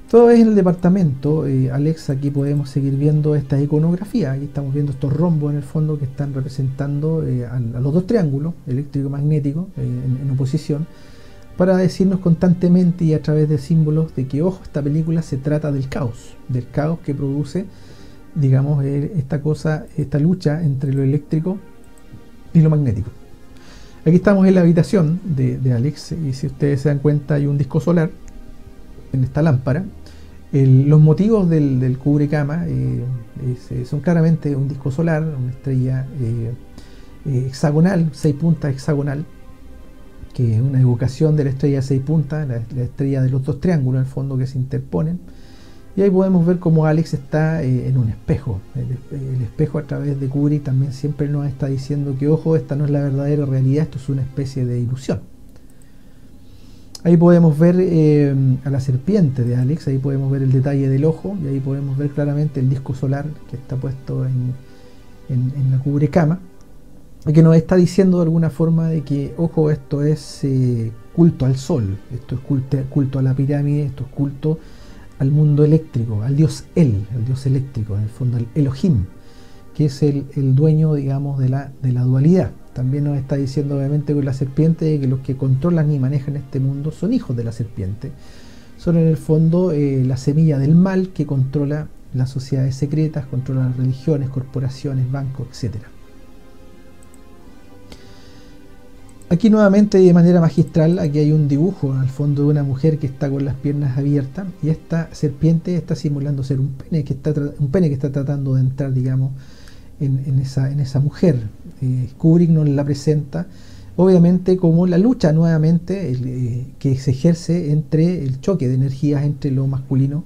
Todo es en el departamento. Alex, aquí podemos seguir viendo esta iconografía. Aquí estamos viendo estos rombos en el fondo que están representando a los dos triángulos eléctrico y magnético en oposición, para decirnos constantemente y a través de símbolos de que, ojo, esta película se trata del caos que produce, digamos, esta lucha entre lo eléctrico y lo magnético. Aquí estamos en la habitación de Alex y si ustedes se dan cuenta hay un disco solar en esta lámpara. Los motivos del cubrecama son claramente un disco solar, una estrella hexagonal, 6 puntas hexagonal, que es una evocación de la estrella de 6 puntas, la estrella de los dos triángulos en el fondo que se interponen. Y ahí podemos ver cómo Alex está en un espejo. El espejo a través de Kubrick también siempre nos está diciendo que, ojo, esta no es la verdadera realidad, esto es una especie de ilusión. Ahí podemos ver a la serpiente de Alex, ahí podemos ver el detalle del ojo y ahí podemos ver claramente el disco solar que está puesto en la cubrecama, que nos está diciendo de alguna forma de que, ojo, esto es culto al sol, esto es culto a la pirámide, esto es culto al mundo eléctrico, al dios al dios eléctrico, en el fondo al Elohim, que es el dueño, digamos, de la dualidad. También nos está diciendo obviamente con la serpiente que los que controlan y manejan este mundo son hijos de la serpiente. Son en el fondo la semilla del mal que controla las sociedades secretas, controla las religiones, corporaciones, bancos, etc. Aquí nuevamente de manera magistral, aquí hay un dibujo al fondo de una mujer que está con las piernas abiertas y esta serpiente está simulando ser un pene que está tratando de entrar, digamos, en esa mujer. Kubrick nos la presenta obviamente como la lucha nuevamente que se ejerce entre el choque de energías entre lo masculino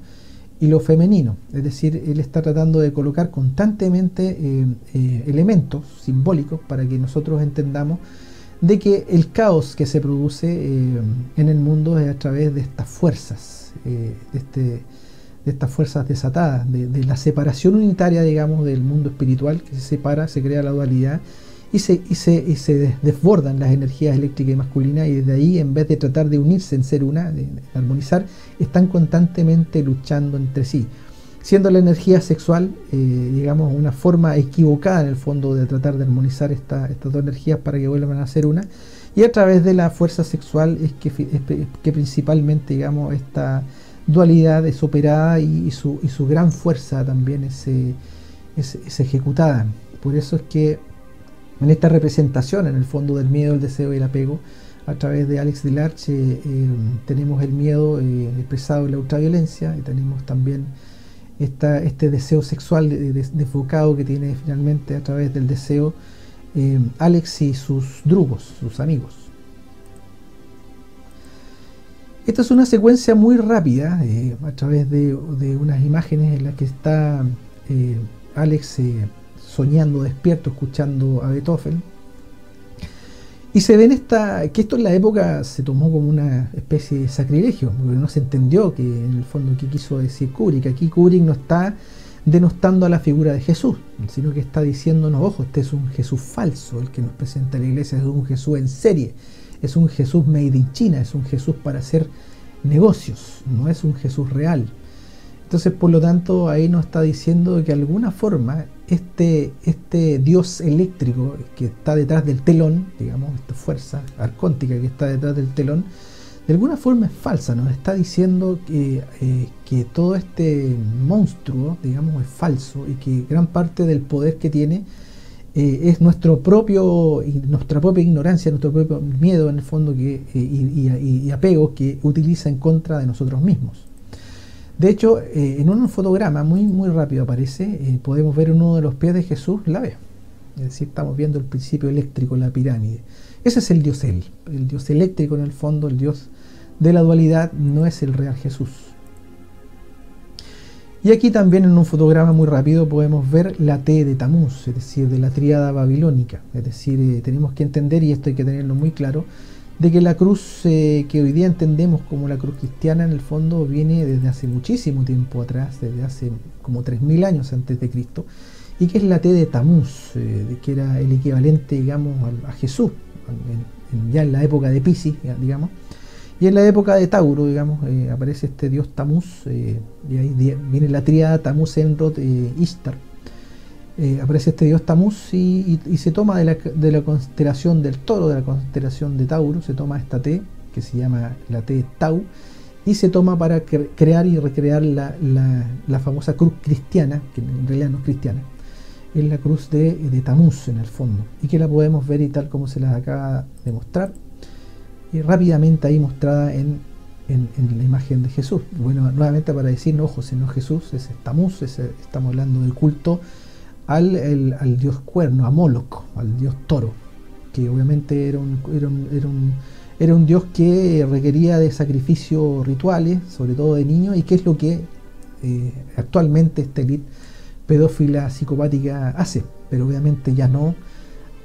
y lo femenino. Es decir, él está tratando de colocar constantemente elementos simbólicos para que nosotros entendamos de que el caos que se produce en el mundo es a través de estas fuerzas, de estas fuerzas desatadas, de la separación unitaria, digamos, del mundo espiritual, que se separa, se crea la dualidad y se desbordan las energías eléctricas y masculinas, y desde ahí, en vez de tratar de unirse en ser una, de armonizar, están constantemente luchando entre sí, siendo la energía sexual, digamos, una forma equivocada en el fondo de tratar de armonizar estas dos energías para que vuelvan a ser una, y a través de la fuerza sexual es que principalmente, digamos, esta dualidad es operada y su gran fuerza también es ejecutada. Por eso es que en esta representación, en el fondo, del miedo, el deseo y el apego, a través de Alex Delarche, tenemos el miedo expresado en la ultraviolencia, y tenemos también este deseo sexual desbocado que tiene finalmente a través del deseo Alex y sus drugos, sus amigos. Esta es una secuencia muy rápida a través de unas imágenes en las que está Alex soñando despierto, escuchando a Beethoven, y se ve que esto en la época se tomó como una especie de sacrilegio, porque no se entendió que en el fondo qué quiso decir Kubrick. Aquí Kubrick no está denostando a la figura de Jesús, sino que está diciéndonos, ojo, este es un Jesús falso, el que nos presenta la iglesia es un Jesús en serie, es un Jesús made in China, es un Jesús para hacer negocios, no es un Jesús real. Entonces, por lo tanto, ahí nos está diciendo que de alguna forma este Dios eléctrico que está detrás del telón, digamos, esta fuerza arcóntica que está detrás del telón, de alguna forma es falsa. Nos está diciendo que todo este monstruo, digamos, es falso, y que gran parte del poder que tiene es nuestra propia ignorancia, nuestro propio miedo, en el fondo, y apego que utiliza en contra de nosotros mismos. De hecho, en un fotograma muy rápido aparece, podemos ver en uno de los pies de Jesús la V. Es decir, estamos viendo el principio eléctrico, la pirámide. Ese es el Dios el Dios eléctrico, en el fondo, el Dios de la dualidad, no es el real Jesús. Y aquí también en un fotograma muy rápido podemos ver la T de Tamuz, es decir, de la tríada babilónica. Es decir, tenemos que entender, y esto hay que tenerlo muy claro, de que la cruz que hoy día entendemos como la cruz cristiana, en el fondo viene desde hace muchísimo tiempo atrás, desde hace como 3000 años antes de Cristo, y que es la T de Tamuz, que era el equivalente, digamos, a Jesús, ya en la época de Piscis, digamos, y en la época de Tauro, digamos, aparece este dios Tamuz, y ahí viene la tríada Tamuz, Enrod, Ishtar. Aparece este dios Tamuz y se toma de la constelación del Toro, de la constelación de Tauro, se toma esta T, que se llama la T Tau, y se toma para crear y recrear la famosa cruz cristiana, que en realidad no es cristiana, es la cruz de Tamuz en el fondo, y que la podemos ver y tal como se las acaba de mostrar, y rápidamente ahí mostrada en la imagen de Jesús. Bueno, nuevamente para decir, no, ojo, si no es Jesús, ese es Tamuz, estamos hablando del culto al dios cuerno, a Moloch, al dios toro, que obviamente era un dios que requería de sacrificios rituales, sobre todo de niños, y que es lo que actualmente esta élite pedófila psicopática hace, pero obviamente ya no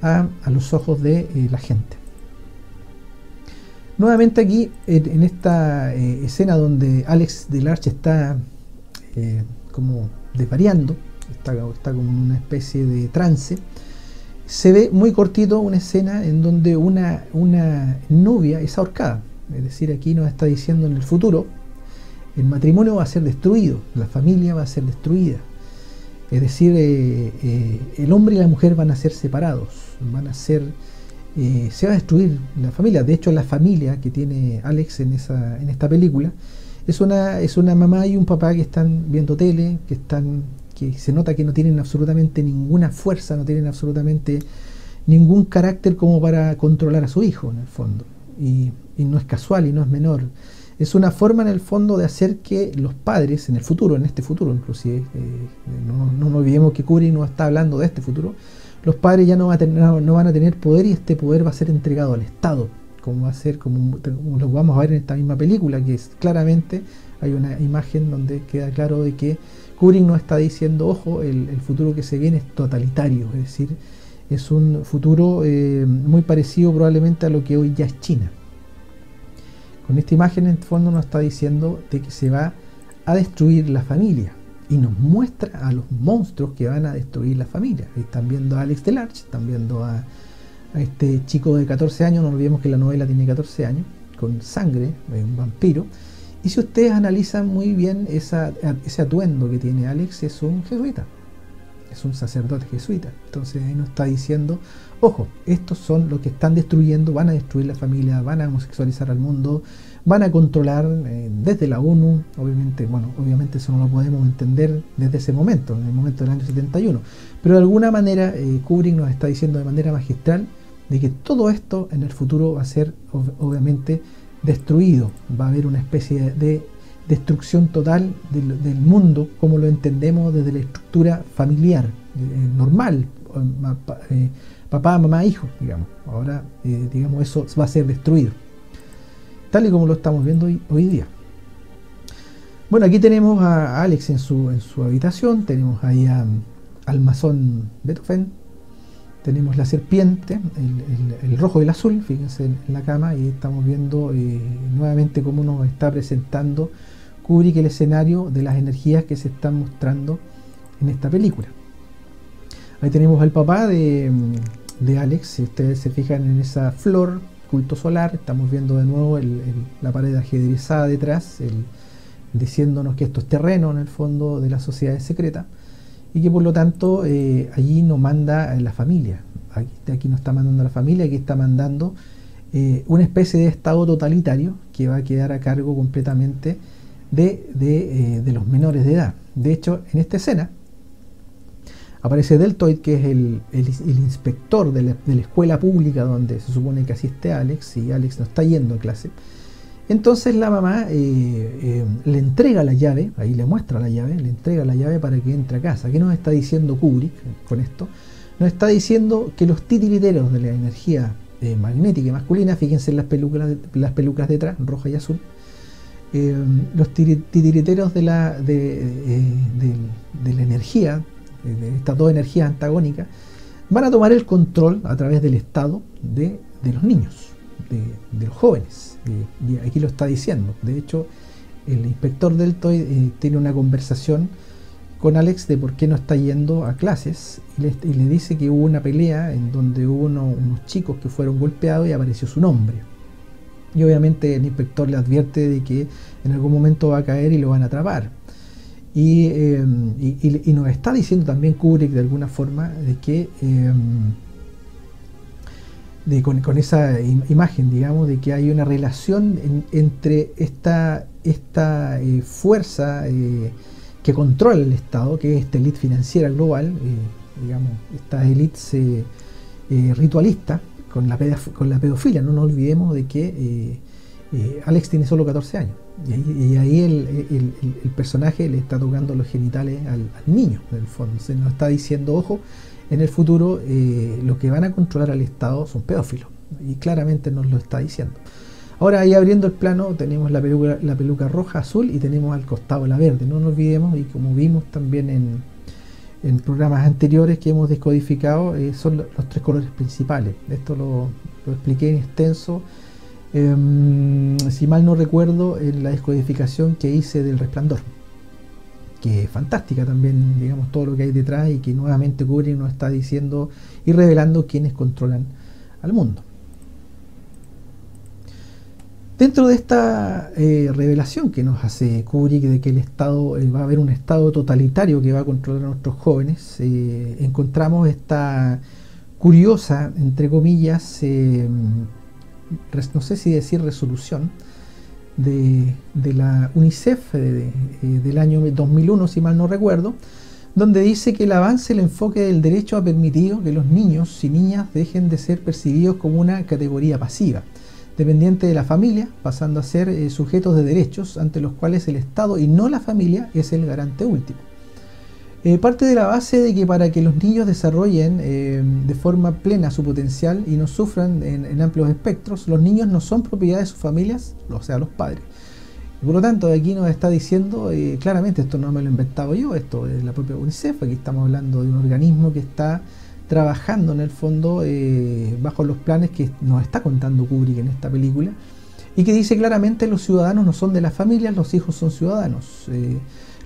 a los ojos de la gente. Nuevamente aquí, en esta escena donde Alex Delarche está como desvariando, está como en una especie de trance, se ve muy cortito una escena en donde una novia es ahorcada. Es decir, aquí nos está diciendo, en el futuro el matrimonio va a ser destruido, la familia va a ser destruida. Es decir, el hombre y la mujer van a ser separados, se va a destruir la familia. De hecho, la familia que tiene Alex en esta película es una mamá y un papá que están viendo tele, que se nota que no tienen absolutamente ninguna fuerza, no tienen absolutamente ningún carácter como para controlar a su hijo, en el fondo. Y no es casual y no es menor. Es una forma, en el fondo, de hacer que los padres, en este futuro inclusive, no nos olvidemos que Kubrick no está hablando de este futuro, los padres ya no van a tener poder, y este poder va a ser entregado al Estado, como lo vamos a ver en esta misma película, que claramente hay una imagen donde queda claro de que Kubrick nos está diciendo, ojo, el futuro que se viene es totalitario, es decir, es un futuro muy parecido probablemente a lo que hoy ya es China. Con esta imagen en el fondo nos está diciendo de que se va a destruir la familia y nos muestra a los monstruos que van a destruir la familia. Están viendo a Alex Delarge, están viendo a este chico de 14 años, no olvidemos que la novela tiene 14 años, con sangre, un vampiro. Y si ustedes analizan muy bien ese atuendo que tiene Alex, es un jesuita, es un sacerdote jesuita. Entonces ahí nos está diciendo, ojo, estos son los que están destruyendo, van a destruir la familia, van a homosexualizar al mundo, van a controlar desde la ONU, obviamente eso no lo podemos entender desde ese momento, en el momento del año 71, pero de alguna manera Kubrick nos está diciendo de manera magistral de que todo esto en el futuro va a ser obviamente destruido, va a haber una especie de destrucción total del mundo como lo entendemos desde la estructura familiar normal, papá, mamá, hijo, digamos. Ahora, digamos, eso va a ser destruido, tal y como lo estamos viendo hoy día. Bueno, aquí tenemos a Alex en su habitación, tenemos ahí al masón Beethoven, tenemos la serpiente, el rojo y el azul, fíjense en la cama, y estamos viendo nuevamente cómo nos está presentando Kubrick el escenario de las energías que se están mostrando en esta película. Ahí tenemos al papá de Alex, si ustedes se fijan en esa flor, culto solar, estamos viendo de nuevo la pared ajedrezada detrás, diciéndonos que esto es terreno en el fondo de la sociedad secreta, y que por lo tanto allí nos manda la familia, aquí no está mandando la familia, aquí está mandando una especie de estado totalitario que va a quedar a cargo completamente de los menores de edad. De hecho, en esta escena aparece Deltoid, que es el inspector de la escuela pública donde se supone que asiste Alex, y Alex no está yendo a clase. Entonces la mamá le entrega la llave, ahí le muestra la llave, le entrega la llave para que entre a casa. ¿Qué nos está diciendo Kubrick con esto? Nos está diciendo que los titiriteros de la energía magnética y masculina, fíjense en las pelucas detrás, roja y azul, los titiriteros de la energía, de estas dos energías antagónicas, van a tomar el control a través del estado de los niños, de los jóvenes. Y aquí lo está diciendo. De hecho, el inspector Deltoid tiene una conversación con Alex de por qué no está yendo a clases, y le dice que hubo una pelea en donde hubo unos chicos que fueron golpeados y apareció su nombre. Y obviamente el inspector le advierte de que en algún momento va a caer y lo van a atrapar. Y nos está diciendo también Kubrick de alguna forma de que con esa imagen, digamos, de que hay una relación entre esta fuerza que controla el Estado, que es esta élite financiera global, digamos, esta élite ritualista, con la pedofilia. No nos olvidemos de que Alex tiene solo 14 años, y ahí el personaje le está tocando los genitales al niño, en el fondo. Se nos está diciendo, ojo, en el futuro los que van a controlar al Estado son pedófilos, y claramente nos lo está diciendo. Ahora, ahí abriendo el plano, tenemos la peluca roja, azul, y tenemos al costado la verde. No nos olvidemos, y como vimos también en programas anteriores que hemos descodificado, son los tres colores principales. Esto lo expliqué en extenso, si mal no recuerdo, en la descodificación que hice del Resplandor, que es fantástica también, digamos, todo lo que hay detrás, y que nuevamente Kubrick nos está diciendo y revelando quiénes controlan al mundo. Dentro de esta revelación que nos hace Kubrick de que el Estado va a haber un Estado totalitario que va a controlar a nuestros jóvenes, encontramos esta curiosa, entre comillas, no sé si decir resolución, de la UNICEF del año 2001, si mal no recuerdo, donde dice que el avance, el enfoque del derecho ha permitido que los niños y niñas dejen de ser percibidos como una categoría pasiva, dependiente de la familia, pasando a ser sujetos de derechos ante los cuales el Estado y no la familia es el garante último. Parte de la base de que para que los niños desarrollen de forma plena su potencial y no sufran en amplios espectros, los niños no son propiedad de sus familias, o sea, los padres, Por lo tanto, aquí nos está diciendo claramente, esto no me lo he inventado yo, esto es la propia UNICEF. Aquí estamos hablando de un organismo que está trabajando en el fondo bajo los planes que nos está contando Kubrick en esta película, y que dice claramente: los ciudadanos no son de las familias, los hijos son ciudadanos,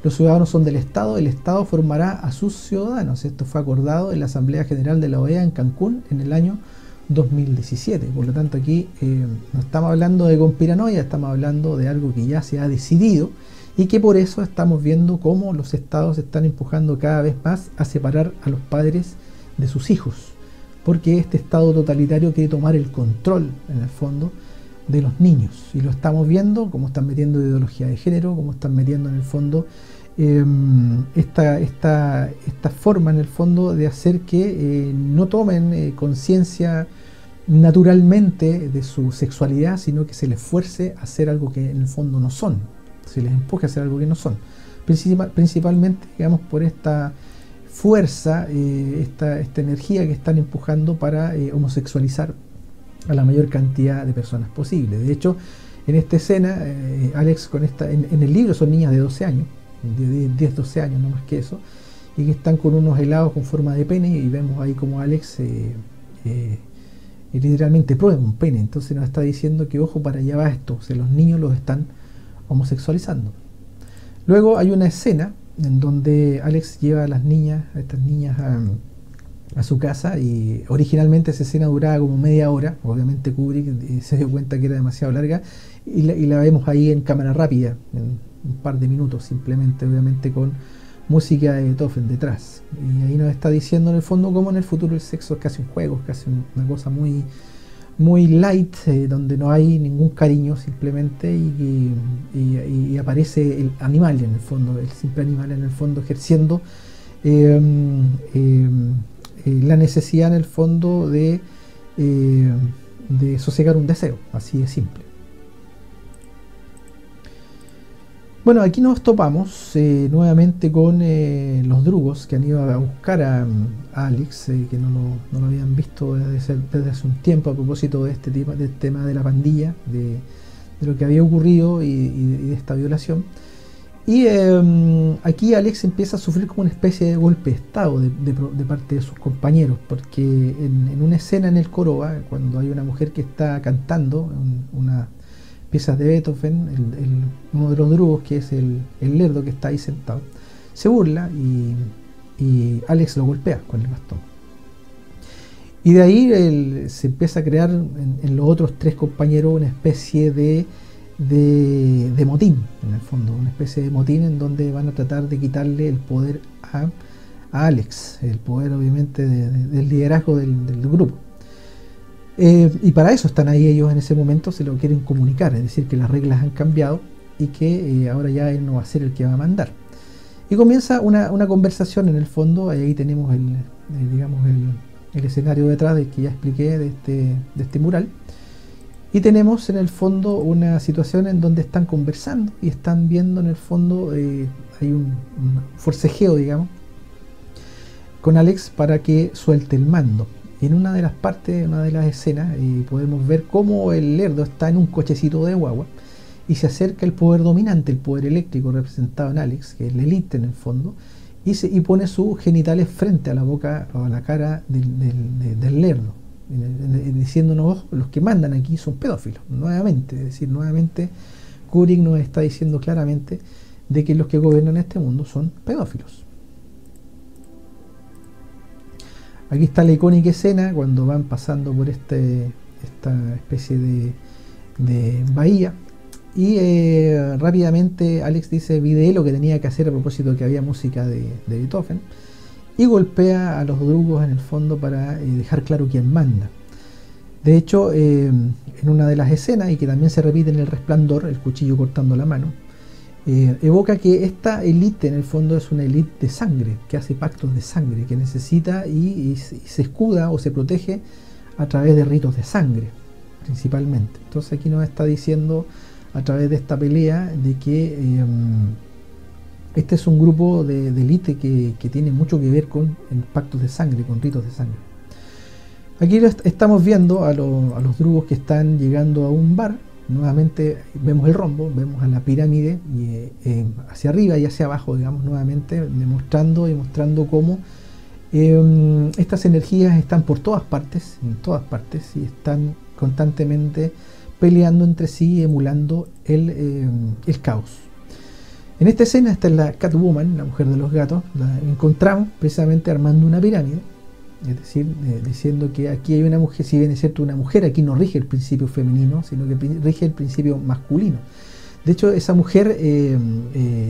los ciudadanos son del Estado, el Estado formará a sus ciudadanos. Esto fue acordado en la Asamblea General de la OEA en Cancún en el año 2017. Por lo tanto, aquí no estamos hablando de conspiranoia, estamos hablando de algo que ya se ha decidido, y que por eso estamos viendo cómo los estados están empujando cada vez más a separar a los padres de sus hijos, porque este estado totalitario quiere tomar el control, en el fondo, de los niños. Y lo estamos viendo, cómo están metiendo ideología de género, cómo están metiendo en el fondo esta forma, en el fondo, de hacer que no tomen conciencia naturalmente de su sexualidad, sino que se les fuerce a hacer algo que en el fondo no son, se les empuje a hacer algo que no son, principalmente, digamos, por esta fuerza, esta energía que están empujando para homosexualizar a la mayor cantidad de personas posible. De hecho, en esta escena, Alex, en el libro son niñas de 12 años, de 10, 12 años, no más que eso, y que están con unos helados con forma de pene, y vemos ahí como Alex literalmente prueba un pene. Entonces nos está diciendo que ojo, para allá va esto, o sea, los niños los están homosexualizando. Luego hay una escena en donde Alex lleva a estas niñas a su casa, y originalmente esa escena duraba como media hora. Obviamente Kubrick se dio cuenta que era demasiado larga, y la vemos ahí en cámara rápida, en un par de minutos, simplemente, obviamente con música de Beethoven detrás. Y ahí nos está diciendo en el fondo cómo en el futuro el sexo es casi un juego, es casi una cosa muy, muy light, donde no hay ningún cariño simplemente, y aparece el animal en el fondo, el simple animal en el fondo, ejerciendo la necesidad en el fondo de sosegar un deseo, así de simple. Bueno, aquí nos topamos nuevamente con los drugos que han ido a buscar a Alex, que no lo habían visto desde hace un tiempo, a propósito de este tema de la pandilla, de lo que había ocurrido y de esta violación. Y aquí Alex empieza a sufrir como una especie de golpe de estado de parte de sus compañeros, porque en una escena en el coro, cuando hay una mujer que está cantando una piezas de Beethoven, uno de los drugos, que es el lerdo que está ahí sentado, se burla, y Alex lo golpea con el bastón. Y de ahí se empieza a crear en los otros tres compañeros una especie de motín, en el fondo, una especie de motín en donde van a tratar de quitarle el poder a Alex, el poder obviamente del liderazgo del grupo. Y para eso están ahí ellos en ese momento, se lo quieren comunicar, es decir, que las reglas han cambiado y que ahora ya él no va a ser el que va a mandar. Y comienza una conversación en el fondo. Ahí tenemos el escenario detrás del que ya expliqué, de este mural. Y tenemos en el fondo una situación en donde están conversando y están viendo en el fondo, hay un forcejeo, digamos, con Alex para que suelte el mando. Y en una de las partes, una de las escenas, podemos ver cómo el lerdo está en un cochecito de guagua y se acerca el poder dominante, el poder eléctrico representado en Alex, que es la élite en el fondo, y pone sus genitales frente a la boca o a la cara del lerdo, diciéndonos: los que mandan aquí son pedófilos, nuevamente. Es decir, nuevamente Kubrick nos está diciendo claramente de que los que gobiernan este mundo son pedófilos. Aquí está la icónica escena cuando van pasando por esta especie de bahía, y rápidamente Alex dice: vi de él lo que tenía que hacer, a propósito de que había música de Beethoven, y golpea a los drugos en el fondo para dejar claro quién manda. De hecho, en una de las escenas, y que también se repite en El Resplandor, el cuchillo cortando la mano, evoca que esta élite en el fondo es una élite de sangre, que hace pactos de sangre, que necesita y se escuda o se protege a través de ritos de sangre, principalmente. Entonces aquí nos está diciendo, a través de esta pelea, de que este es un grupo de élite que tiene mucho que ver con pactos de sangre, con ritos de sangre. Aquí estamos viendo a los drugos que están llegando a un bar, nuevamente vemos el rombo, vemos a la pirámide y, hacia arriba y hacia abajo, digamos, nuevamente demostrando y mostrando cómo estas energías están por todas partes, en todas partes, y están constantemente peleando entre sí, emulando el caos. En esta escena, esta es la Catwoman, la mujer de los gatos, la encontramos precisamente armando una pirámide, es decir, diciendo que aquí hay una mujer, si bien es cierto una mujer, aquí no rige el principio femenino, sino que rige el principio masculino. De hecho, esa mujer,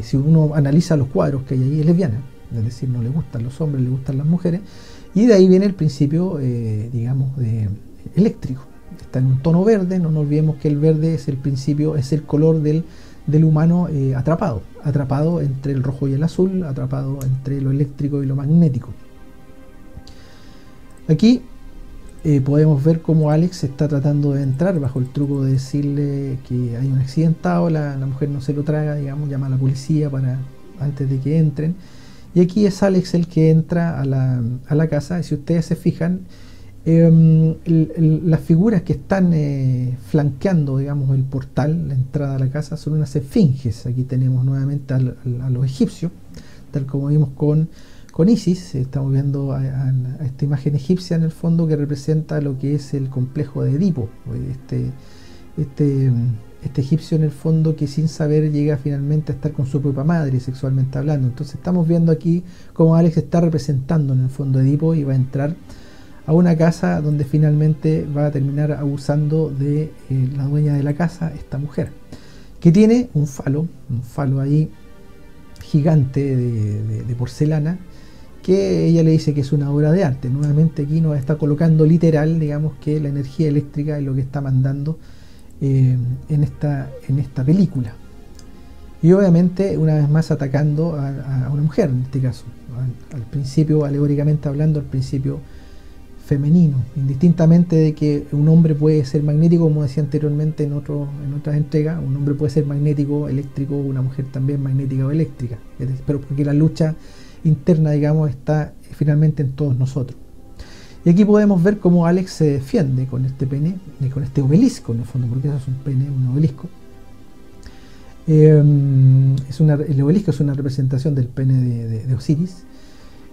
si uno analiza los cuadros que hay ahí, es lesbiana, es decir, no le gustan los hombres, le gustan las mujeres, y de ahí viene el principio, digamos, eléctrico. Está en un tono verde, no nos olvidemos que el verde es el principio, es el color del humano atrapado entre el rojo y el azul, atrapado entre lo eléctrico y lo magnético. Aquí podemos ver cómo Alex está tratando de entrar bajo el truco de decirle que hay un accidentado, la mujer no se lo traga, digamos, llama a la policía antes de que entren. Y aquí es Alex el que entra a la casa, y si ustedes se fijan, las figuras que están flanqueando, digamos, el portal, la entrada a la casa, son unas esfinges. Aquí tenemos nuevamente a los egipcios, tal como vimos con Isis. Estamos viendo a esta imagen egipcia en el fondo, que representa lo que es el complejo de Edipo, este egipcio en el fondo que sin saber llega finalmente a estar con su propia madre, sexualmente hablando. Entonces estamos viendo aquí cómo Alex está representando en el fondo a Edipo, y va a entrar a una casa donde finalmente va a terminar abusando de la dueña de la casa, esta mujer, que tiene un falo ahí gigante de porcelana, que ella le dice que es una obra de arte. Nuevamente aquí nos está colocando literal, digamos, que la energía eléctrica es lo que está mandando en esta película. Y obviamente una vez más atacando a una mujer, en este caso, al principio, alegóricamente hablando, al principio femenino, indistintamente de que un hombre puede ser magnético, como decía anteriormente en otras entregas, un hombre puede ser magnético, eléctrico, una mujer también magnética o eléctrica, pero porque la lucha interna, digamos, está finalmente en todos nosotros. Y aquí podemos ver cómo Alex se defiende con este pene, con este obelisco en el fondo, porque eso es un pene, un obelisco. El obelisco es una representación del pene de Osiris.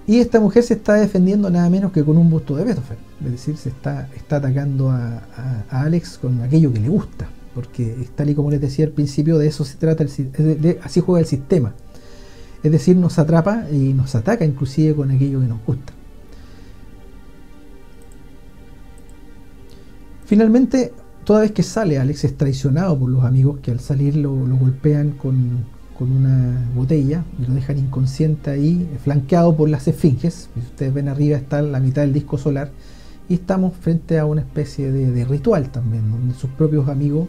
Y esta mujer se está defendiendo nada menos que con un busto de Beethoven, es decir, se está atacando a Alex con aquello que le gusta, porque tal y como les decía al principio, de eso se trata, así juega el sistema, es decir, nos atrapa y nos ataca inclusive con aquello que nos gusta. Finalmente, toda vez que sale, Alex es traicionado por los amigos, que al salir lo golpean con una botella y lo dejan inconsciente ahí, flanqueado por las esfinges. Si ustedes ven arriba está la mitad del disco solar, y estamos frente a una especie de ritual también, donde sus propios amigos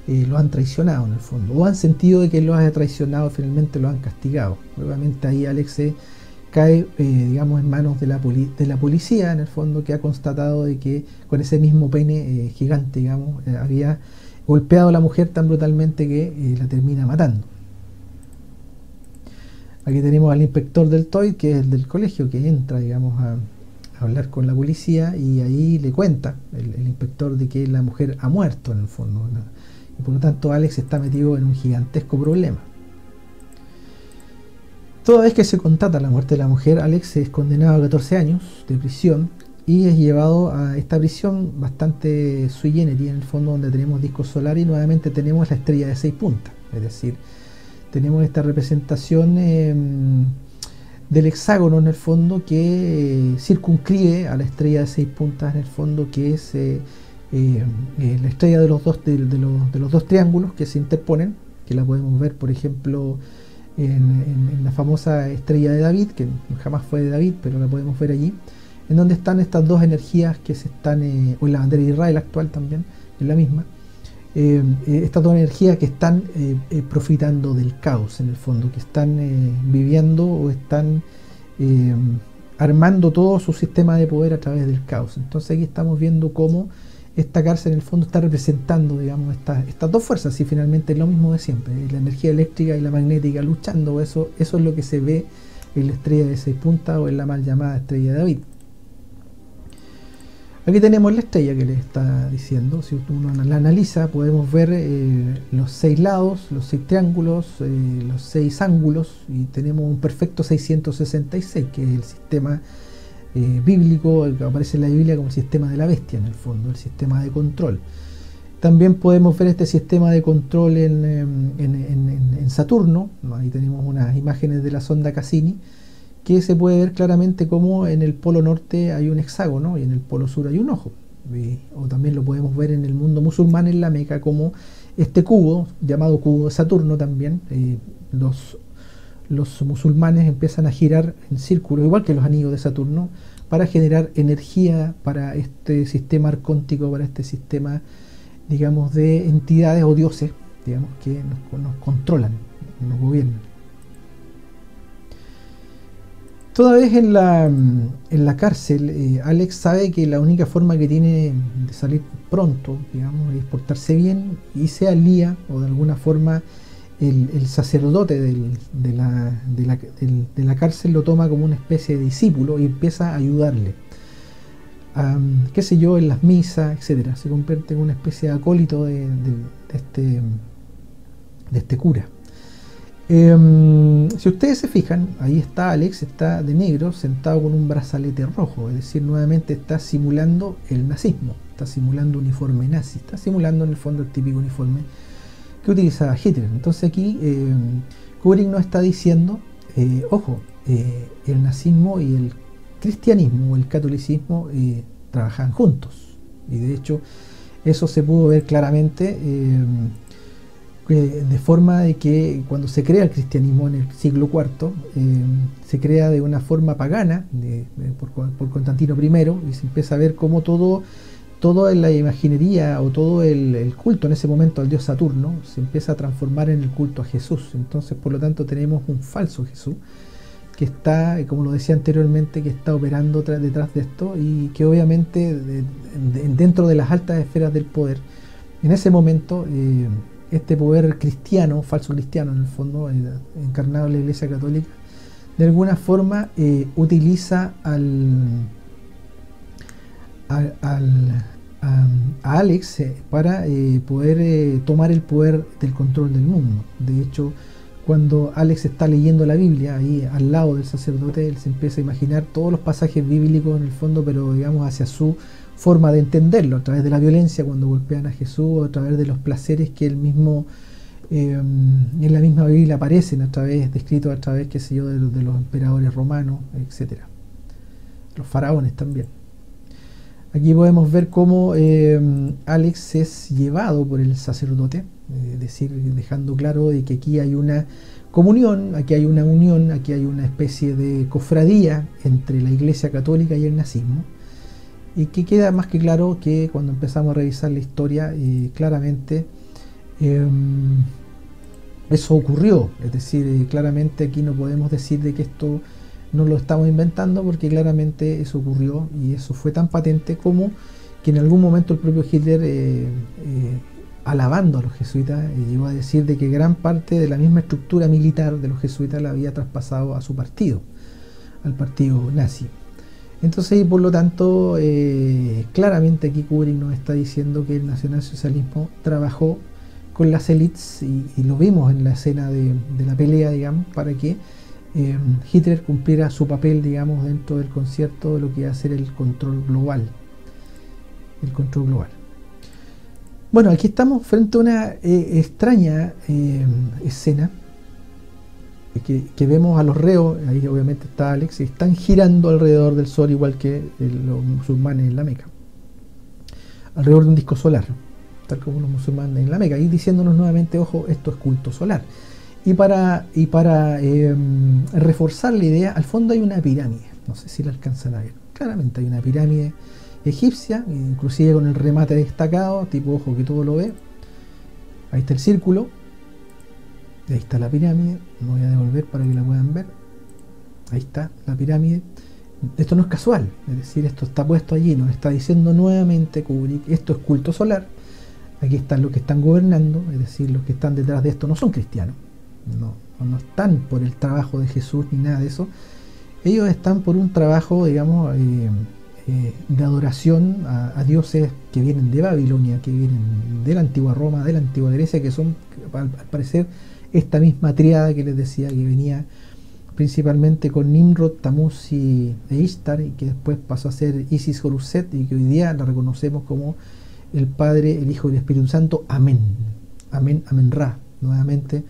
lo han traicionado en el fondo, o han sentido de que lo ha traicionado, finalmente lo han castigado. Obviamente ahí Alex cae, digamos, en manos de la policía, en el fondo, que ha constatado de que con ese mismo pene gigante, digamos, había golpeado a la mujer tan brutalmente que la termina matando. Aquí tenemos al inspector del TOI, que es el del colegio, que entra, digamos, a hablar con la policía, y ahí le cuenta el inspector de que la mujer ha muerto en el fondo, ¿no? Y por lo tanto Alex está metido en un gigantesco problema. Toda vez que se constata la muerte de la mujer, Alex es condenado a 14 años de prisión y es llevado a esta prisión bastante sui generis, en el fondo, donde tenemos discos solares y nuevamente tenemos la estrella de 6 puntas, es decir, tenemos esta representación del hexágono en el fondo, que circunscribe a la estrella de 6 puntas en el fondo, que es la estrella de los dos triángulos que se interponen, que la podemos ver por ejemplo en la famosa estrella de David, que jamás fue de David, pero la podemos ver allí, en donde están estas dos energías que se están, o en la bandera de Israel actual también, es la misma. Estas dos energías que están profitando del caos en el fondo, que están viviendo o están armando todo su sistema de poder a través del caos. Entonces aquí estamos viendo cómo esta cárcel en el fondo está representando, digamos, estas dos fuerzas, y finalmente es lo mismo de siempre, la energía eléctrica y la magnética luchando. Eso es lo que se ve en la estrella de 6 puntas o en la mal llamada estrella de David. Aquí tenemos la estrella que les está diciendo. Si uno la analiza, podemos ver los 6 lados, los 6 triángulos, los 6 ángulos, y tenemos un perfecto 666, que es el sistema bíblico, el que aparece en la Biblia como el sistema de la bestia, en el fondo, el sistema de control. También podemos ver este sistema de control en Saturno. Ahí tenemos unas imágenes de la sonda Cassini, que se puede ver claramente como en el polo norte hay un hexágono y en el polo sur hay un ojo. O también lo podemos ver en el mundo musulmán, en la Meca, como este cubo, llamado cubo de Saturno también. Los musulmanes empiezan a girar en círculo, igual que los anillos de Saturno, para generar energía para este sistema arcóntico, para este sistema, digamos, de entidades o dioses, digamos, que nos controlan, nos gobiernan. Toda vez en la cárcel, Alex sabe que la única forma que tiene de salir pronto, digamos, es portarse bien, y se alía, o de alguna forma el sacerdote de la cárcel lo toma como una especie de discípulo y empieza a ayudarle, qué sé yo, en las misas, etcétera. Se convierte en una especie de acólito de este cura. Si ustedes se fijan, ahí está Alex, está de negro, sentado con un brazalete rojo, es decir, nuevamente está simulando el nazismo, está simulando uniforme nazi, está simulando en el fondo el típico uniforme que utilizaba Hitler. Entonces aquí Kubrick nos está diciendo, ojo, el nazismo y el cristianismo o el catolicismo trabajan juntos, y de hecho eso se pudo ver claramente de forma de que cuando se crea el cristianismo en el siglo IV, se crea de una forma pagana por Constantino I, y se empieza a ver cómo toda la imaginería o todo el culto en ese momento al dios Saturno se empieza a transformar en el culto a Jesús. Entonces, por lo tanto, tenemos un falso Jesús que está, como lo decía anteriormente, que está operando detrás de esto, y que obviamente dentro de las altas esferas del poder, en ese momento, este poder cristiano, falso cristiano en el fondo, encarnado en la Iglesia Católica, de alguna forma utiliza a Alex para poder tomar el poder del control del mundo. De hecho, cuando Alex está leyendo la Biblia, ahí al lado del sacerdote, él se empieza a imaginar todos los pasajes bíblicos en el fondo, pero digamos hacia su forma de entenderlo, a través de la violencia cuando golpean a Jesús, o a través de los placeres que él mismo en la misma Biblia aparecen, descritos a través, qué sé yo, de los emperadores romanos, etcétera, los faraones también. Aquí podemos ver cómo Alex es llevado por el sacerdote, es decir, dejando claro de que aquí hay una comunión, aquí hay una unión, aquí hay una especie de cofradía entre la Iglesia Católica y el nazismo, y que queda más que claro que cuando empezamos a revisar la historia, claramente eso ocurrió. Es decir, claramente aquí no podemos decir de que esto no lo estamos inventando, porque claramente eso ocurrió, y eso fue tan patente como que en algún momento el propio Hitler, alabando a los jesuitas, llegó a decir de que gran parte de la misma estructura militar de los jesuitas la había traspasado a su partido, al partido nazi. Entonces, y por lo tanto, claramente aquí Kubrick nos está diciendo que el nacionalsocialismo trabajó con las élites, y lo vimos en la escena de la pelea, digamos, para que Hitler cumpliera su papel, digamos, dentro del concierto de lo que iba a ser el control global. El control global. Bueno, aquí estamos frente a una extraña escena que vemos a los reos. Ahí obviamente está Alex, y están girando alrededor del sol, igual que los musulmanes en la Meca, alrededor de un disco solar, tal como los musulmanes en la Meca, y diciéndonos nuevamente, ojo, esto es culto solar. Y para reforzar la idea, al fondo hay una pirámide, no sé si la alcanzan a ver, claramente hay una pirámide egipcia, inclusive con el remate destacado, tipo ojo que todo lo ve. Ahí está el círculo, y ahí está la pirámide. No voy a devolver para que la puedan ver. Ahí está la pirámide. Esto no es casual, es decir, esto está puesto allí, nos está diciendo nuevamente Kubrick, esto es culto solar. Aquí están los que están gobernando, es decir, los que están detrás de esto no son cristianos, no están por el trabajo de Jesús ni nada de eso. Ellos están por un trabajo, digamos, de adoración a dioses que vienen de Babilonia, que vienen de la antigua Roma, de la antigua Grecia, que son al parecer esta misma tríada que les decía, que venía principalmente con Nimrod, Tamuz e Ishtar, y que después pasó a ser Isis Horus-Set, y que hoy día la reconocemos como el Padre, el Hijo y el Espíritu Santo. Amén. Amén, Amén Ra. Nuevamente,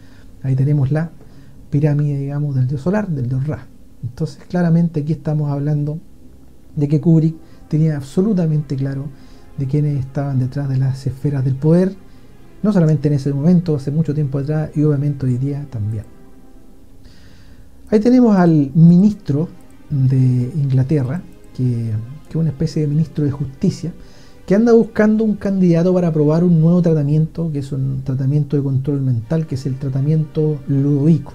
ahí tenemos la pirámide, digamos, del dios solar, del dios Ra. Entonces, claramente aquí estamos hablando de que Kubrick tenía absolutamente claro de quiénes estaban detrás de las esferas del poder, no solamente en ese momento, hace mucho tiempo atrás, y obviamente hoy día también. Ahí tenemos al ministro de Inglaterra, que es una especie de ministro de justicia, que anda buscando un candidato para aprobar un nuevo tratamiento, que es un tratamiento de control mental, que es el tratamiento Ludovico.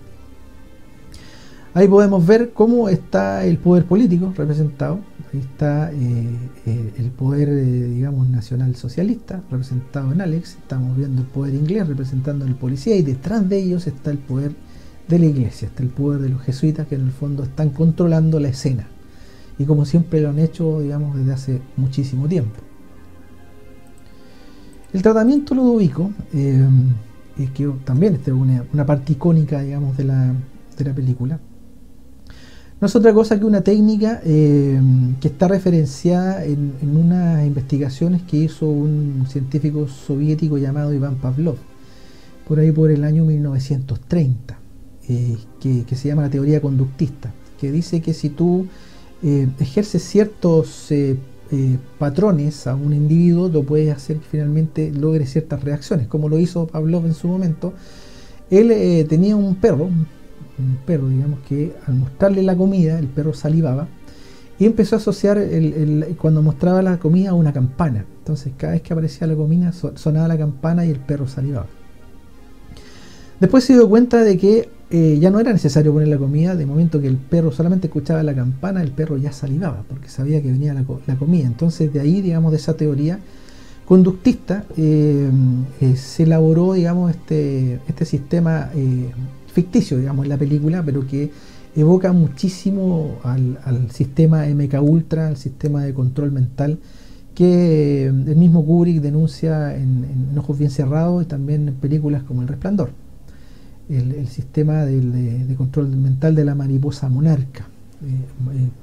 Ahí podemos ver cómo está el poder político representado. Ahí está el poder, digamos, nacional socialista, representado en Alex. Estamos viendo el poder inglés representando al policía, y detrás de ellos está el poder de la iglesia, está el poder de los jesuitas, que en el fondo están controlando la escena. Y como siempre lo han hecho, digamos, desde hace muchísimo tiempo. El tratamiento Ludovico, que también es una parte icónica, digamos, de la película, no es otra cosa que una técnica que está referenciada en unas investigaciones que hizo un científico soviético llamado Iván Pavlov, por ahí por el año 1930, que se llama la teoría conductista, que dice que si tú ejerces ciertos patrones a un individuo, lo puedes hacer que finalmente logre ciertas reacciones, como lo hizo Pavlov en su momento. Él tenía un perro, digamos, que al mostrarle la comida, el perro salivaba, y empezó a asociar cuando mostraba la comida a una campana. Entonces cada vez que aparecía la comida sonaba la campana y el perro salivaba. Después se dio cuenta de que ya no era necesario poner la comida. De momento que el perro solamente escuchaba la campana, el perro ya salivaba porque sabía que venía la comida. Entonces de ahí, digamos, de esa teoría conductista se elaboró, digamos, este sistema ficticio, digamos, en la película, pero que evoca muchísimo al sistema MK Ultra, al sistema de control mental que el mismo Kubrick denuncia en Ojos Bien Cerrados, y también en películas como El Resplandor. El sistema de control mental de la mariposa monarca,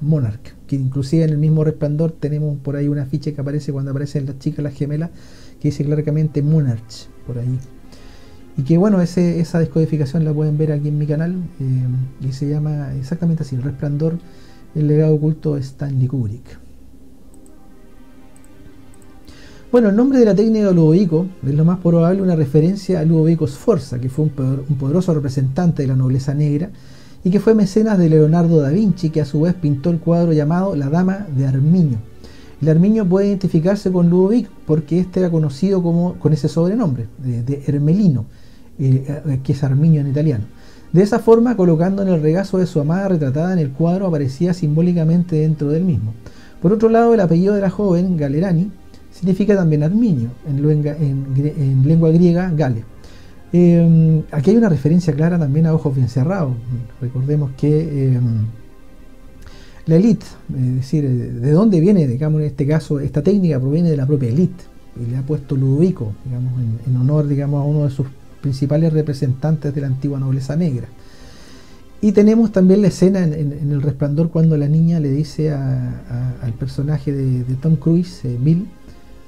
Monarch, que inclusive en el mismo Resplandor tenemos por ahí un afiche que aparece cuando aparecen las chicas, las gemelas, que dice claramente Monarch por ahí. Y que bueno, esa descodificación la pueden ver aquí en mi canal, y se llama exactamente así: El Resplandor, el legado oculto de Stanley Kubrick. Bueno, el nombre de la técnica Ludovico es lo más probable una referencia a Ludovico Sforza, que fue un poderoso representante de la nobleza negra y que fue mecenas de Leonardo da Vinci, que a su vez pintó el cuadro llamado La Dama de Arminio. El Arminio puede identificarse con Ludovico porque este era conocido con ese sobrenombre, de Hermelino, que es Arminio en italiano. De esa forma, colocando en el regazo de su amada retratada en el cuadro, aparecía simbólicamente dentro del mismo. Por otro lado, el apellido de la joven, Galerani, significa también Arminio, en lengua griega, Gale. Aquí hay una referencia clara también a Ojos Bien Cerrados. Recordemos que la élite, es decir, de dónde viene, digamos, en este caso, esta técnica proviene de la propia élite, y le ha puesto Ludovico, digamos, en honor, digamos, a uno de sus principales representantes de la antigua nobleza negra. Y tenemos también la escena en El Resplandor, cuando la niña le dice al personaje de Tom Cruise, Bill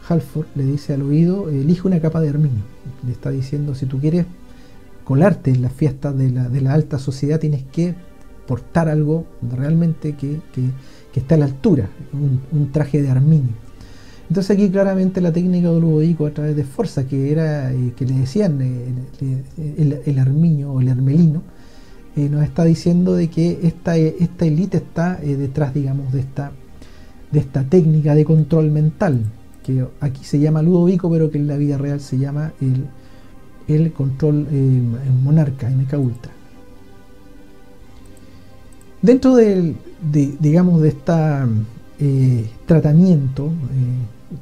Halford, le dice al oído: elige una capa de Arminio. Le está diciendo: si tú quieres colarte en las fiestas de la alta sociedad, tienes que portar algo realmente que está a la altura, un traje de Arminio. Entonces aquí claramente la técnica de Ludovico, a través de Sforza, que era que le decían el Arminio o el Hermelino, nos está diciendo de que esta élite está detrás, digamos, de esta técnica de control mental, que aquí se llama Ludovico, pero que en la vida real se llama el control monarca, MK Ultra. Dentro digamos, de esta tratamiento,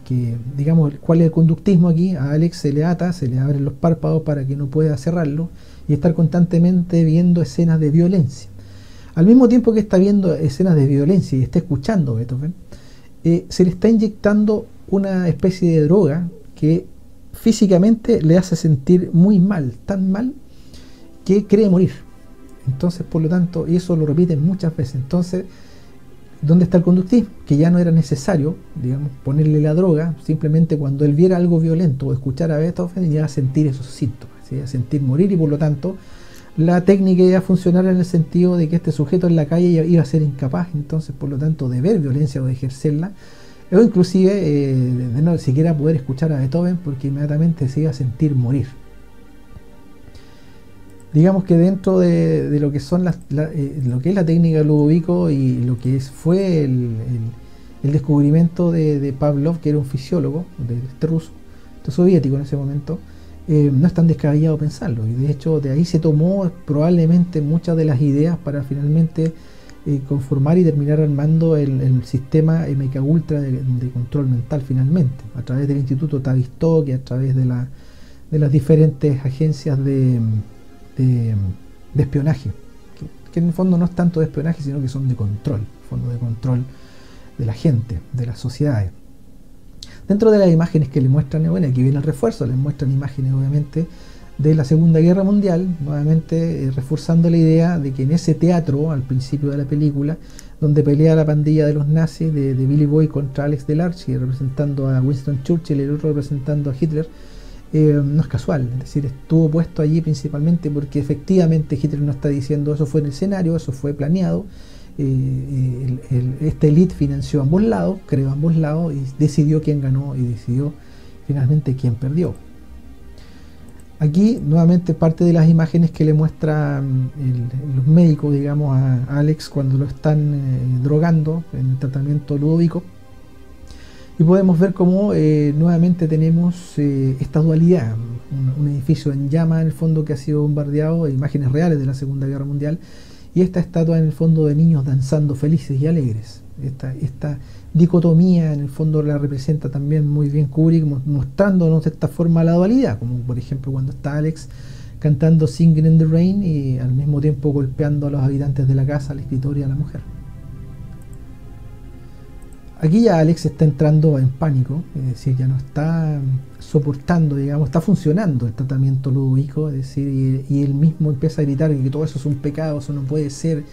que digamos, ¿cuál es el conductismo aquí? A Alex se le ata, se le abren los párpados para que no pueda cerrarlo, y estar constantemente viendo escenas de violencia. Al mismo tiempo que está viendo escenas de violencia y está escuchando Beethoven, se le está inyectando una especie de droga que físicamente le hace sentir muy mal, tan mal que cree morir. Entonces, por lo tanto, y eso lo repiten muchas veces. Entonces, ¿dónde está el conductismo? Que ya no era necesario, digamos, ponerle la droga, simplemente cuando él viera algo violento o escuchara a Beethoven, iba a sentir esos síntomas, ¿sí? A sentir morir, y por lo tanto la técnica iba a funcionar en el sentido de que este sujeto en la calle iba a ser incapaz, entonces, por lo tanto, de ver violencia o de ejercerla, o inclusive de no siquiera poder escuchar a Beethoven, porque inmediatamente se iba a sentir morir. Digamos que dentro de lo que son lo que es la técnica de Ludovico y lo que fue el descubrimiento de Pavlov, que era un fisiólogo ruso, soviético en ese momento, no es tan descabellado pensarlo, y de hecho de ahí se tomó probablemente muchas de las ideas para finalmente conformar y terminar armando el sistema MK Ultra de control mental, finalmente, a través del Instituto Tavistock y a través de las diferentes agencias de espionaje, que en el fondo no es tanto de espionaje, sino que son de control, fondo de control de la gente, de las sociedades. Dentro de las imágenes que le muestran, bueno, aquí viene el refuerzo, les muestran imágenes obviamente de la Segunda Guerra Mundial, nuevamente reforzando la idea de que en ese teatro, al principio de la película, donde pelea la pandilla de los nazis, de Billy Boy contra Alex Delarge, representando a Winston Churchill y el otro representando a Hitler, no es casual, es decir, estuvo puesto allí principalmente porque efectivamente Hitler no está diciendo eso fue en el escenario, eso fue planeado. Esta élite financió ambos lados, creó ambos lados y decidió quién ganó y decidió finalmente quién perdió. Aquí nuevamente parte de las imágenes que le muestran los médicos, digamos, a Alex cuando lo están drogando en el tratamiento Ludovico. Y podemos ver cómo nuevamente tenemos esta dualidad, un edificio en llama en el fondo que ha sido bombardeado, imágenes reales de la Segunda Guerra Mundial, y esta estatua en el fondo de niños danzando felices y alegres. Esta dicotomía en el fondo la representa también muy bien Kubrick, mostrándonos de esta forma la dualidad, como por ejemplo cuando está Alex cantando Singing in the Rain y al mismo tiempo golpeando a los habitantes de la casa, al escritor y a la mujer. Aquí ya Alex está entrando en pánico, es decir, ya no está soportando, digamos, está funcionando el tratamiento Ludovico, es decir, y él mismo empieza a gritar que todo eso es un pecado, eso no puede ser,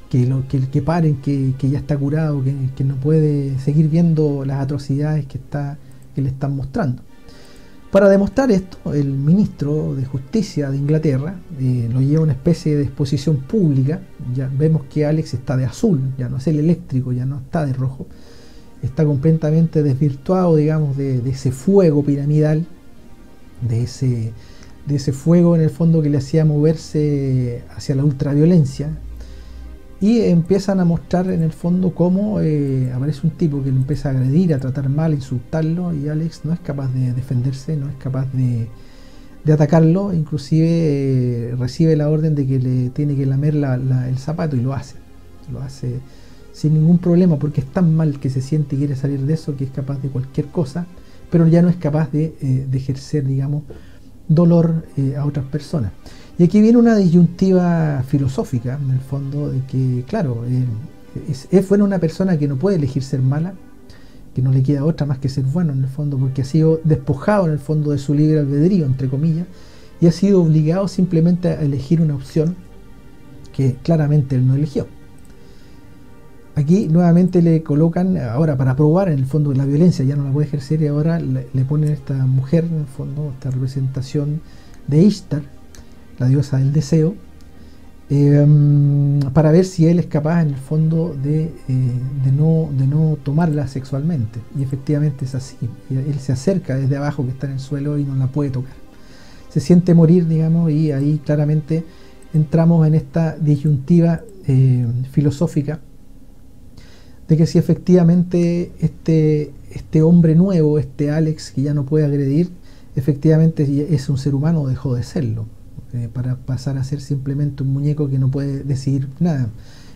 que paren, que ya está curado, que no puede seguir viendo las atrocidades que le están mostrando. Para demostrar esto, el ministro de Justicia de Inglaterra lo lleva a una especie de exposición pública. Ya vemos que Alex está de azul, ya no es el eléctrico, ya no está de rojo. Está completamente desvirtuado, digamos, de ese fuego piramidal, de ese fuego en el fondo que le hacía moverse hacia la ultraviolencia, y empiezan a mostrar en el fondo cómo aparece un tipo que lo empieza a agredir, a tratar mal, a insultarlo, y Alex no es capaz de defenderse, no es capaz de atacarlo, inclusive recibe la orden de que le tiene que lamer el zapato, y lo hace sin ningún problema, porque es tan mal que se siente y quiere salir de eso, que es capaz de cualquier cosa, pero ya no es capaz de ejercer, digamos, dolor a otras personas. Y aquí viene una disyuntiva filosófica, en el fondo, de que, claro, fue una persona que no puede elegir ser mala, que no le queda otra más que ser bueno, en el fondo, porque ha sido despojado, en el fondo, de su libre albedrío, entre comillas, y ha sido obligado simplemente a elegir una opción que claramente él no eligió. Aquí nuevamente le colocan, ahora para probar en el fondo la violencia ya no la puede ejercer, y ahora le ponen a esta mujer, en el fondo, esta representación de Ishtar, la diosa del deseo, para ver si él es capaz en el fondo de no tomarla sexualmente. Y efectivamente es así. Él se acerca desde abajo, que está en el suelo, y no la puede tocar. Se siente morir, digamos, y ahí claramente entramos en esta disyuntiva filosófica de que si efectivamente este hombre nuevo, este Alex que ya no puede agredir, efectivamente es un ser humano o dejó de serlo, para pasar a ser simplemente un muñeco que no puede decidir nada.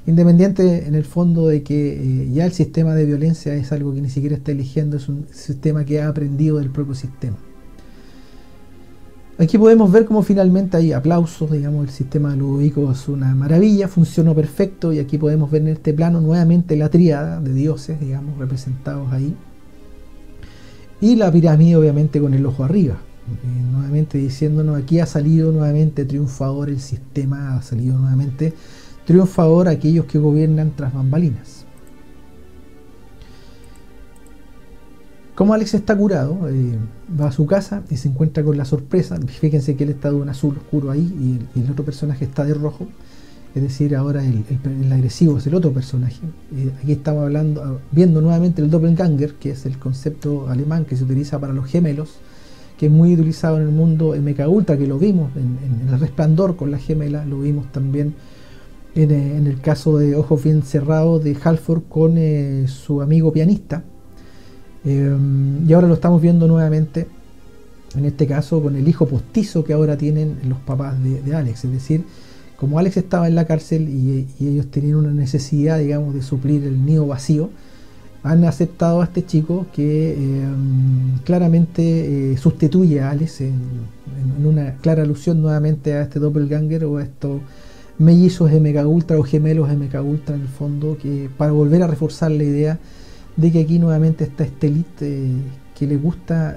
Independiente en el fondo de que ya el sistema de violencia es algo que ni siquiera está eligiendo, es un sistema que ha aprendido del propio sistema. Aquí podemos ver cómo finalmente hay aplausos, digamos, el sistema de Ludovico es una maravilla, funcionó perfecto, y aquí podemos ver en este plano nuevamente la tríada de dioses, digamos, representados ahí, y la pirámide obviamente con el ojo arriba, nuevamente diciéndonos aquí ha salido nuevamente triunfador el sistema, ha salido nuevamente triunfador aquellos que gobiernan tras bambalinas. Como Alex está curado, va a su casa y se encuentra con la sorpresa. Fíjense que él está de un azul oscuro ahí y el otro personaje está de rojo. Es decir, ahora el agresivo es el otro personaje. Aquí estamos viendo nuevamente el Doppelganger, que es el concepto alemán que se utiliza para los gemelos, que es muy utilizado en el mundo MK Ultra, que lo vimos en El Resplandor con la gemela, lo vimos también en el caso de Ojos Bien Cerrados de Halford con su amigo pianista. Y ahora lo estamos viendo nuevamente, en este caso con el hijo postizo que ahora tienen los papás de Alex. Es decir, como Alex estaba en la cárcel y ellos tenían una necesidad, digamos, de suplir el nido vacío, han aceptado a este chico que claramente sustituye a Alex en una clara alusión nuevamente a este doppelganger o a estos mellizos MK Ultra o gemelos MK Ultra en el fondo, que para volver a reforzar la idea de que aquí nuevamente está este elite que le gusta,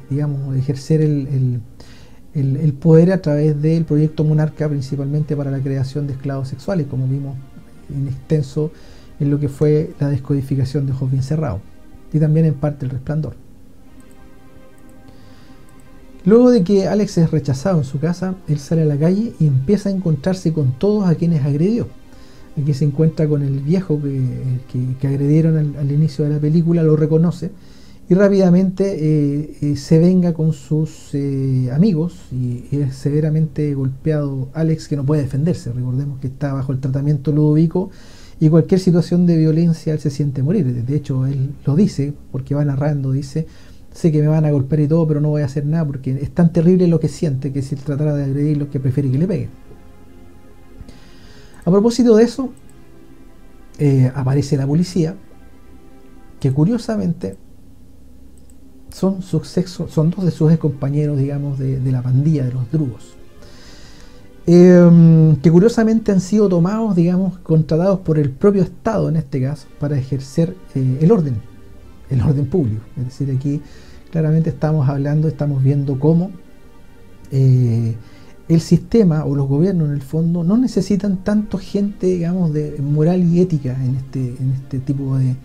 digamos, ejercer el poder a través del proyecto Monarca, principalmente para la creación de esclavos sexuales, como vimos en extenso en lo que fue la descodificación de Ojos Bien Cerrados y también en parte El Resplandor. Luego de que Alex es rechazado en su casa, él sale a la calle y empieza a encontrarse con todos a quienes agredió. Aquí se encuentra con el viejo que agredieron al inicio de la película, lo reconoce y rápidamente se venga con sus amigos y es severamente golpeado Alex, que no puede defenderse. Recordemos que está bajo el tratamiento Ludovico y cualquier situación de violencia él se siente morir. De hecho, él lo dice, porque va narrando, dice: sé que me van a golpear y todo, pero no voy a hacer nada porque es tan terrible lo que siente que si él tratara de agredirlo, que prefiere que le peguen. A propósito de eso, aparece la policía, que curiosamente son dos de sus ex compañeros, digamos, de la pandilla de los drugos, que curiosamente han sido tomados, digamos, contratados por el propio Estado en este caso, para ejercer el orden público. Es decir, aquí claramente estamos viendo cómo el sistema o los gobiernos en el fondo no necesitan tanto gente, digamos, de moral y ética en este tipo de,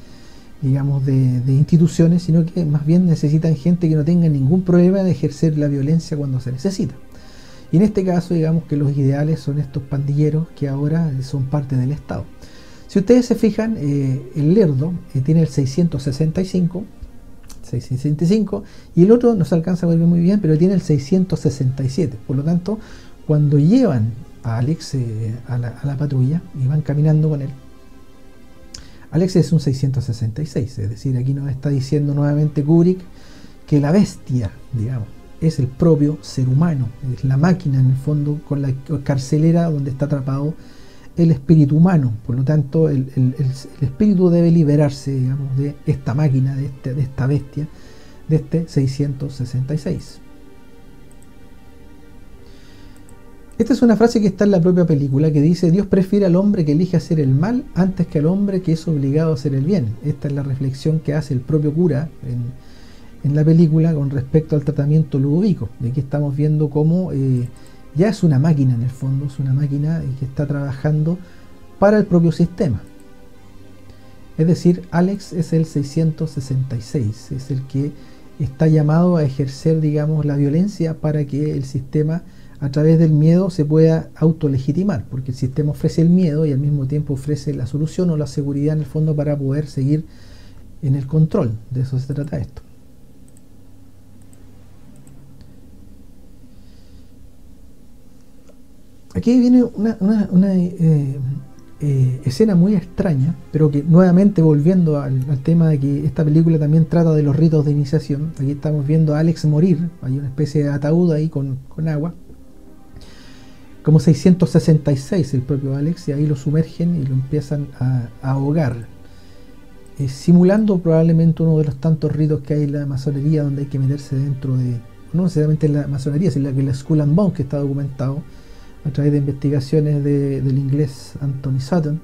digamos, de instituciones, sino que más bien necesitan gente que no tenga ningún problema de ejercer la violencia cuando se necesita. Y en este caso, digamos que los ideales son estos pandilleros que ahora son parte del Estado. Si ustedes se fijan, el Lerdo tiene el 665 y el otro no se alcanza a ver muy bien, pero tiene el 667. Por lo tanto, cuando llevan a Alex a la patrulla y van caminando con él, Alex es un 666. Es decir, aquí nos está diciendo nuevamente Kubrick que la bestia, digamos, es el propio ser humano, es la máquina en el fondo con la carcelera donde está atrapado el espíritu humano. Por lo tanto, el espíritu debe liberarse, digamos, de esta máquina, de esta bestia, de este 666. Esta es una frase que está en la propia película, que dice: Dios prefiere al hombre que elige hacer el mal antes que al hombre que es obligado a hacer el bien. Esta es la reflexión que hace el propio cura en la película con respecto al tratamiento Ludovico. Y aquí estamos viendo cómo ya es una máquina en el fondo, es una máquina que está trabajando para el propio sistema. Es decir, Alex es el 666, es el que está llamado a ejercer, digamos, la violencia para que el sistema, a través del miedo, se pueda autolegitimar, porque el sistema ofrece el miedo y al mismo tiempo ofrece la solución o la seguridad en el fondo para poder seguir en el control. De eso se trata esto. Aquí viene una escena muy extraña, pero que nuevamente, volviendo al tema de que esta película también trata de los ritos de iniciación. Aquí estamos viendo a Alex morir, hay una especie de ataúd ahí con agua, como 666 el propio Alex, y ahí lo sumergen y lo empiezan a ahogar, simulando probablemente uno de los tantos ritos que hay en la masonería, donde hay que meterse dentro de no necesariamente la masonería, sino que la Skull and Bones, que está documentado a través de investigaciones del inglés Anthony Sutton,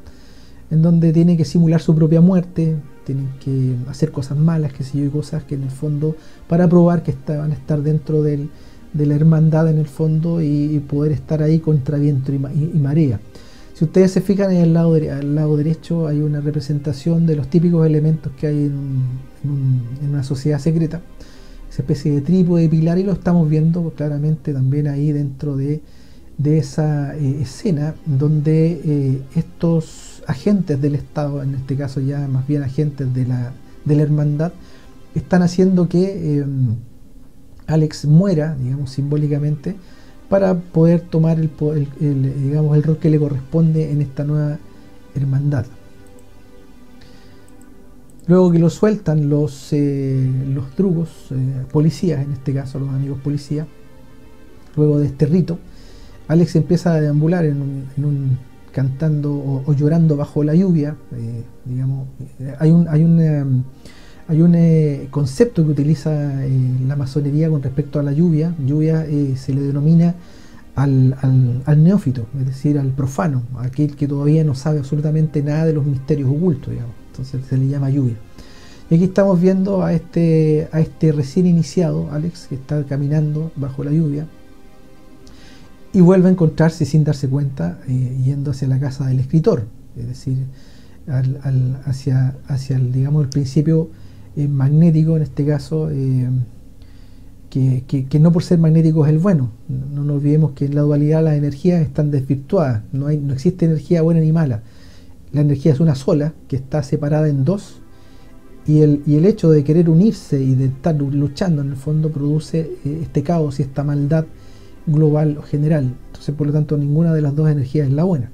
en donde tienen que simular su propia muerte, tienen que hacer cosas malas, que sé yo, y cosas que en el fondo, para probar que van a estar dentro de la hermandad en el fondo y poder estar ahí contra viento y marea. Si ustedes se fijan en el lado derecho hay una representación de los típicos elementos que hay en una sociedad secreta, esa especie de trípode pilar, y lo estamos viendo claramente también ahí dentro de esa escena donde estos agentes del Estado, en este caso ya más bien agentes de la hermandad, están haciendo que Alex muera, digamos, simbólicamente, para poder tomar digamos, el rol que le corresponde en esta nueva hermandad. Luego que lo sueltan los drugos, policías en este caso, los amigos policías, luego de este rito, Alex empieza a deambular cantando o llorando bajo la lluvia. Digamos, hay un concepto que utiliza la masonería con respecto a la lluvia. Lluvia se le denomina al neófito, es decir, al profano, aquel que todavía no sabe absolutamente nada de los misterios ocultos, digamos. Entonces se le llama lluvia. Y aquí estamos viendo a este recién iniciado, Alex, que está caminando bajo la lluvia y vuelve a encontrarse sin darse cuenta yendo hacia la casa del escritor, es decir, hacia digamos, el principio magnético, en este caso, que no por ser magnético es el bueno. No nos olvidemos que en la dualidad las energías están desvirtuadas, no existe energía buena ni mala. La energía es una sola, que está separada en dos, y el hecho de querer unirse y de estar luchando en el fondo produce este caos y esta maldad global o general. Entonces, por lo tanto, ninguna de las dos energías es la buena,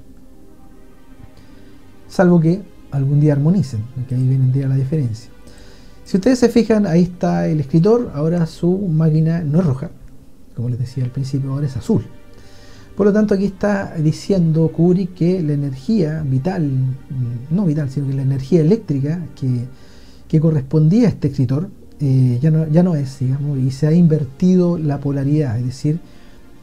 salvo que algún día armonicen, que ahí vendría la diferencia. Si ustedes se fijan, ahí está el escritor. Ahora su máquina no es roja, como les decía al principio, ahora es azul. Por lo tanto, aquí está diciendo Kubrick que la energía vital, no vital, sino que la energía eléctrica que correspondía a este escritor ya no es, digamos, y se ha invertido la polaridad, es decir,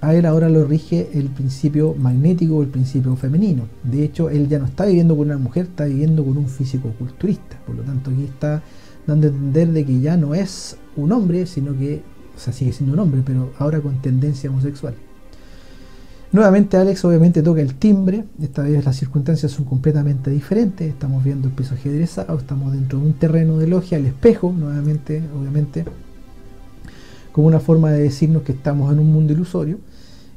a él ahora lo rige el principio magnético o el principio femenino. De hecho, él ya no está viviendo con una mujer, está viviendo con un físico culturista. Por lo tanto, aquí está dando a entender de que ya no es un hombre, sino que, o sea, sigue siendo un hombre, pero ahora con tendencia homosexual. Nuevamente Alex obviamente toca el timbre. Esta vez las circunstancias son completamente diferentes. Estamos viendo el piso ajedrezado, estamos dentro de un terreno de logia, el espejo, nuevamente, obviamente, como una forma de decirnos que estamos en un mundo ilusorio.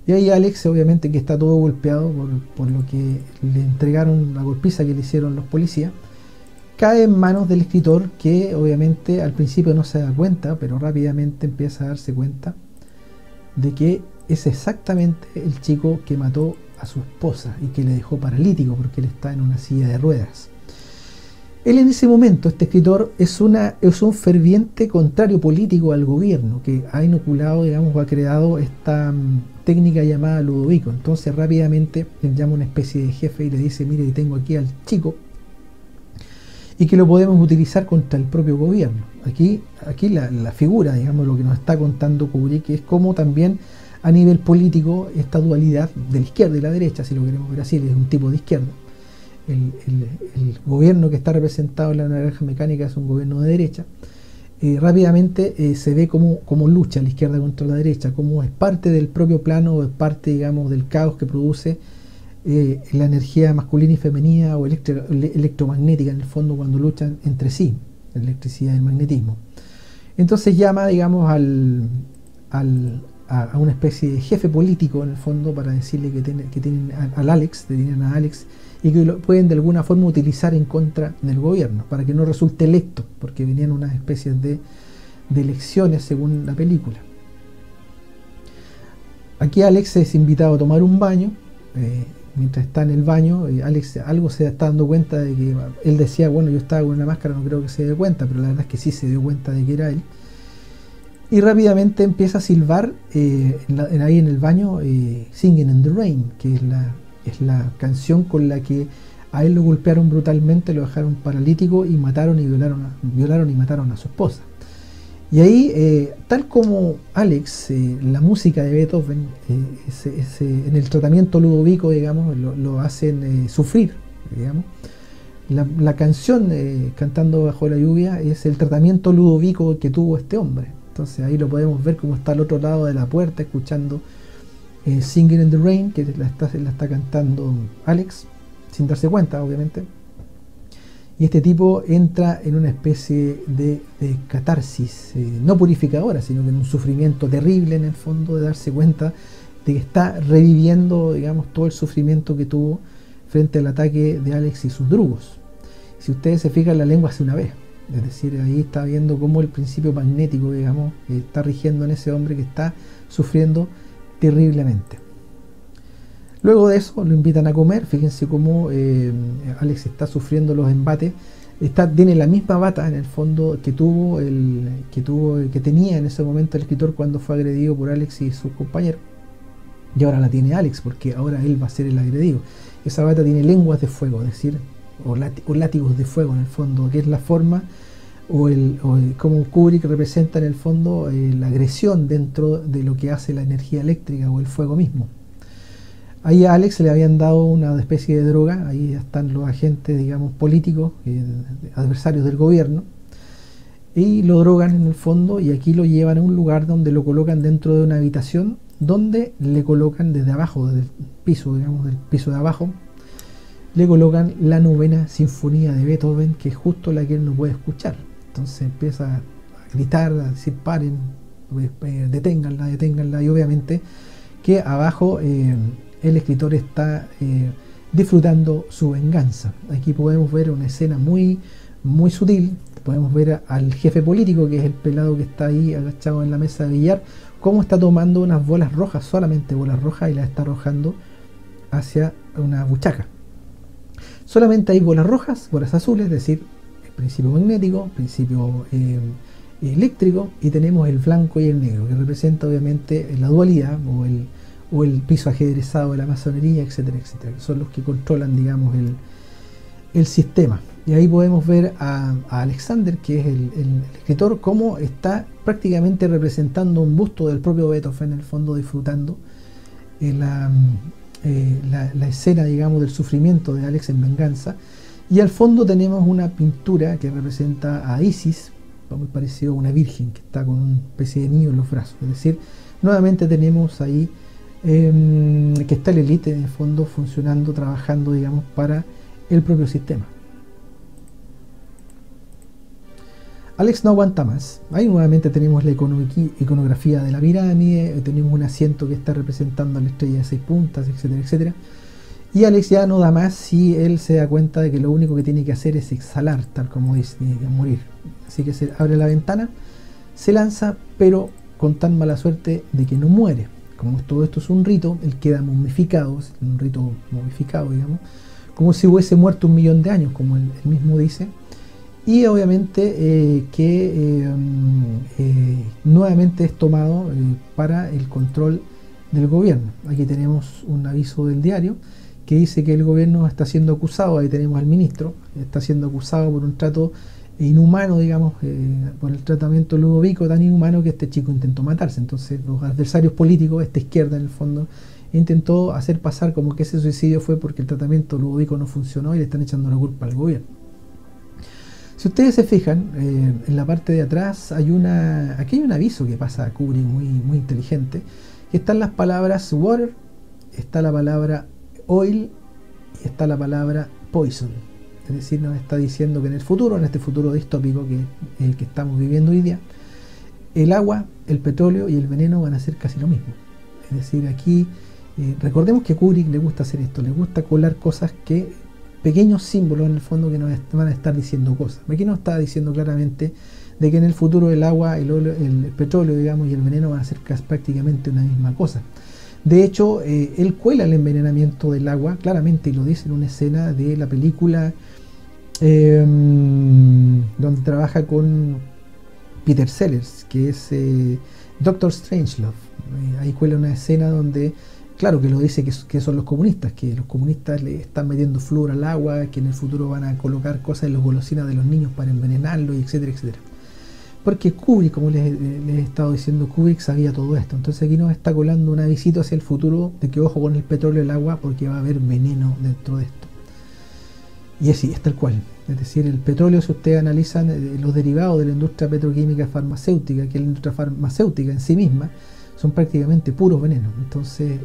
Y ahí Alex, obviamente, que está todo golpeado por lo que le entregaron, la golpiza que le hicieron los policías, cae en manos del escritor, que obviamente al principio no se da cuenta, pero rápidamente empieza a darse cuenta de que es exactamente el chico que mató a su esposa y que le dejó paralítico porque él está en una silla de ruedas. Él en ese momento, este escritor, es un ferviente contrario político al gobierno, que ha inoculado, digamos, o ha creado esta técnica llamada Ludovico. Entonces rápidamente él llama a una especie de jefe y le dice: mire, tengo aquí al chico y que lo podemos utilizar contra el propio gobierno. Aquí la figura, digamos, lo que nos está contando Kubrick, que es como también a nivel político esta dualidad de la izquierda y la derecha, si lo queremos ver así, es un tipo de izquierda. El gobierno que está representado en la naranja mecánica es un gobierno de derecha. Rápidamente se ve como lucha la izquierda contra la derecha, como es parte del propio plano, o es parte, digamos, del caos que produce la energía masculina y femenina o electromagnética, en el fondo, cuando luchan entre sí, la electricidad y el magnetismo. Entonces llama, digamos, a una especie de jefe político, en el fondo, para decirle que tienen al Alex, tienen a Alex, y que lo pueden de alguna forma utilizar en contra del gobierno, para que no resulte electo, porque venían unas especies de elecciones según la película. Aquí Alex es invitado a tomar un baño. Mientras está en el baño, Alex algo se está dando cuenta de que él decía: bueno, yo estaba con una máscara, no creo que se dé cuenta, pero la verdad es que sí se dio cuenta de que era él. Y rápidamente empieza a silbar ahí en el baño, Singing in the Rain, que es la canción con la que a él lo golpearon brutalmente, lo dejaron paralítico y violaron y mataron a su esposa. Y ahí, tal como Alex, la música de Beethoven, en el tratamiento ludovico, digamos, lo hacen sufrir, digamos. La canción Cantando bajo la lluvia es el tratamiento ludovico que tuvo este hombre. Entonces ahí lo podemos ver como está al otro lado de la puerta escuchando Singing in the Rain, que la está cantando Alex, sin darse cuenta, obviamente. Y este tipo entra en una especie de catarsis, no purificadora, sino que en un sufrimiento terrible en el fondo, de darse cuenta de que está reviviendo, digamos, todo el sufrimiento que tuvo frente al ataque de Alex y sus drugos. Si ustedes se fijan, la lengua hace una vez, es decir, ahí está viendo cómo el principio magnético, digamos, está rigiendo en ese hombre que está sufriendo terriblemente. Luego de eso lo invitan a comer. Fíjense cómo Alex está sufriendo los embates. Tiene la misma bata en el fondo que tenía en ese momento el escritor cuando fue agredido por Alex y sus compañeros. Y ahora la tiene Alex, porque ahora él va a ser el agredido. Esa bata tiene lenguas de fuego, es decir, o látigos de fuego en el fondo, que es la forma como Kubrick representa en el fondo la agresión dentro de lo que hace la energía eléctrica o el fuego mismo. Ahí a Alex le habían dado una especie de droga, ahí están los agentes, digamos, políticos, adversarios del gobierno, y lo drogan en el fondo, y aquí lo llevan a un lugar donde lo colocan dentro de una habitación, donde le colocan desde abajo, desde el piso, digamos, del piso de abajo, le colocan la novena sinfonía de Beethoven, que es justo la que él no puede escuchar. Entonces empieza a gritar, a decir paren, deténganla, deténganla, y obviamente que abajo el escritor está disfrutando su venganza. Aquí podemos ver una escena muy sutil. Podemos ver al jefe político, que es el pelado que está ahí agachado en la mesa de billar, cómo está tomando unas bolas rojas, solamente bolas rojas, y las está arrojando hacia una buchaca. Solamente hay bolas rojas, bolas azules, es decir, el principio magnético, principio eléctrico, y tenemos el blanco y el negro, que representa obviamente la dualidad o el piso ajedrezado de la masonería, etcétera, etcétera, que son los que controlan, digamos, el sistema. Y ahí podemos ver a Alexander, que es el escritor, cómo está prácticamente representando un busto del propio Beethoven, en el fondo disfrutando la escena, digamos, del sufrimiento de Alex en venganza. Y al fondo tenemos una pintura que representa a Isis, muy parecido a una virgen que está con una especie de niño en los brazos. Es decir, nuevamente tenemos ahí que está la élite en el fondo funcionando, trabajando, digamos, para el propio sistema. Alex no aguanta más. Ahí nuevamente tenemos la iconografía de la pirámide, tenemos un asiento que está representando a la estrella de 6 puntas, etcétera, etcétera. Y Alex ya no da más si él se da cuenta de que lo único que tiene que hacer es exhalar, tal como dice, tiene que morir. Así que se abre la ventana, se lanza, pero con tan mala suerte de que no muere. Como todo esto es un rito, él queda momificado, un rito momificado, digamos, como si hubiese muerto 1.000.000 de años, como él mismo dice. Y obviamente nuevamente es tomado para el control del gobierno. Aquí tenemos un aviso del diario que dice que el gobierno está siendo acusado. Ahí tenemos al ministro, está siendo acusado por un trato inhumano, digamos, por el tratamiento ludovico tan inhumano que este chico intentó matarse. Entonces los adversarios políticos, esta izquierda en el fondo, intentó hacer pasar como que ese suicidio fue porque el tratamiento ludovico no funcionó, y le están echando la culpa al gobierno. Si ustedes se fijan, en la parte de atrás aquí hay un aviso que pasa a Kubrick muy inteligente, que están las palabras water, está la palabra oil y está la palabra poison. Es decir, nos está diciendo que en el futuro, en este futuro distópico que es el que estamos viviendo hoy día, el agua, el petróleo y el veneno van a ser casi lo mismo. Es decir, aquí recordemos que a Kubrick le gusta hacer esto, le gusta colar cosas pequeños símbolos en el fondo que nos van a estar diciendo cosas. Aquí nos está diciendo claramente de que en el futuro el agua, el petróleo, digamos, y el veneno van a ser prácticamente una misma cosa. De hecho, él cuela el envenenamiento del agua claramente, y lo dice en una escena de la película donde trabaja con Peter Sellers, que es Doctor Strangelove. Ahí cuela una escena donde, claro, que lo dice que son los comunistas, que los comunistas le están metiendo flúor al agua, que en el futuro van a colocar cosas en las golosinas de los niños para envenenarlos, etcétera, etcétera. porque Kubrick, como les he estado diciendo, Kubrick sabía todo esto. Entonces aquí nos está colando un avisito hacia el futuro de que ojo con el petróleo y el agua porque va a haber veneno dentro de esto. Y así, es tal cual. Es decir, el petróleo, si ustedes analizan los derivados de la industria petroquímica farmacéutica, que es la industria farmacéutica en sí misma, son prácticamente puros venenos. Entonces,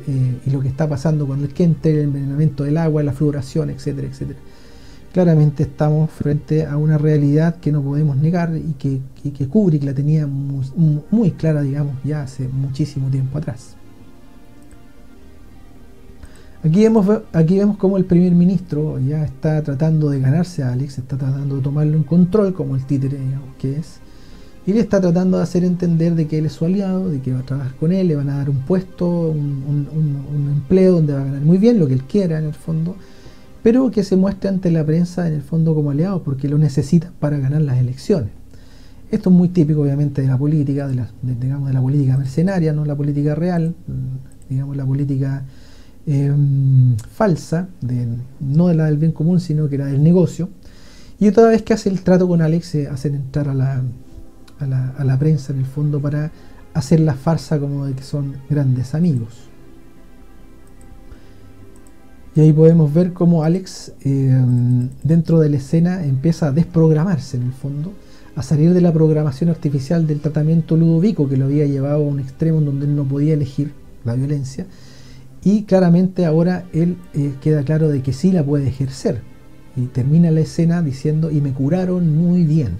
y lo que está pasando con el chemtrail, el envenenamiento del agua, la fluoración, etcétera, etcétera. Claramente estamos frente a una realidad que no podemos negar y que Kubrick la tenía muy clara, digamos, ya hace muchísimo tiempo atrás. Aquí vemos cómo el primer ministro ya está tratando de ganarse a Alex, está tratando de tomarlo en control como el títere, digamos, que es, y le está tratando de hacer entender de que él es su aliado, de que va a trabajar con él, le van a dar un puesto, un empleo donde va a ganar muy bien, lo que él quiera en el fondo, pero que se muestre ante la prensa en el fondo como aliado, porque lo necesita para ganar las elecciones. Esto es muy típico obviamente de la política, digamos, de la política mercenaria, no la política real, digamos la política falsa, no de la del bien común, sino que la del negocio. Y toda vez que hace el trato con Alex, se hacen entrar a la prensa en el fondo para hacer la farsa como de que son grandes amigos. Y ahí podemos ver cómo Alex dentro de la escena empieza a desprogramarse en el fondo, a salir de la programación artificial del tratamiento Ludovico, que lo había llevado a un extremo en donde él no podía elegir la violencia. Y claramente ahora él queda claro de que sí la puede ejercer. Y termina la escena diciendo, y me curaron muy bien.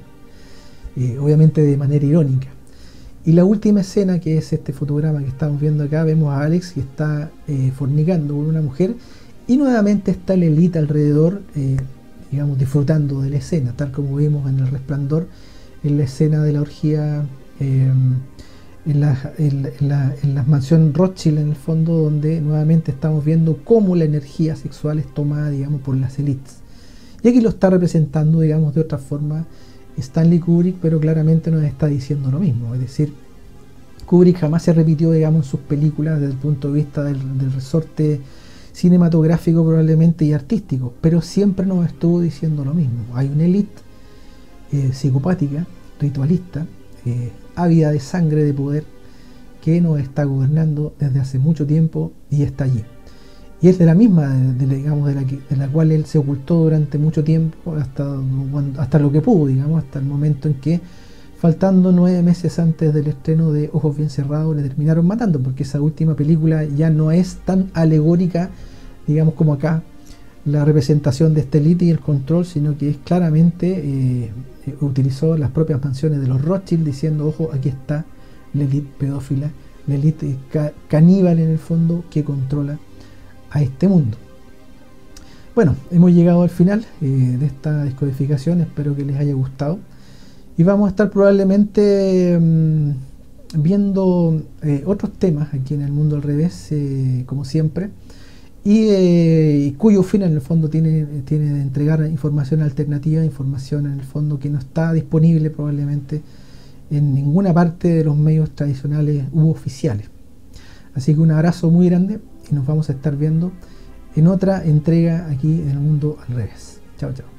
Obviamente de manera irónica. Y la última escena, que es este fotograma que estamos viendo acá, vemos a Alex que está fornicando con una mujer. Y nuevamente está el élite alrededor, digamos, disfrutando de la escena, tal como vimos en El Resplandor, en la escena de la orgía en la mansión Rothschild, en el fondo, donde nuevamente estamos viendo cómo la energía sexual es tomada, digamos, por las élites. Y aquí lo está representando, digamos, de otra forma Stanley Kubrick, pero claramente nos está diciendo lo mismo. Es decir, Kubrick jamás se repitió, digamos, en sus películas desde el punto de vista del resorte cinematográfico probablemente y artístico, pero siempre nos estuvo diciendo lo mismo. Hay una élite psicopática, ritualista, ávida de sangre, de poder, que nos está gobernando desde hace mucho tiempo y está allí. Y es de la misma, digamos, de la cual él se ocultó durante mucho tiempo, hasta lo que pudo, digamos, hasta el momento en que, faltando 9 meses antes del estreno de Ojos Bien Cerrados, le terminaron matando, porque esa última película ya no es tan alegórica, digamos, como acá, la representación de esta élite y el control, sino que es claramente utilizó las propias mansiones de los Rothschild diciendo, ojo, aquí está la élite pedófila, la élite caníbal en el fondo que controla a este mundo. Bueno, hemos llegado al final de esta descodificación, espero que les haya gustado. Y vamos a estar probablemente viendo otros temas aquí en El Mundo al Revés, como siempre, y cuyo fin en el fondo tiene de entregar información alternativa, información en el fondo que no está disponible probablemente en ninguna parte de los medios tradicionales u oficiales. Así que un abrazo muy grande y nos vamos a estar viendo en otra entrega aquí en El Mundo al Revés. Chao, chao.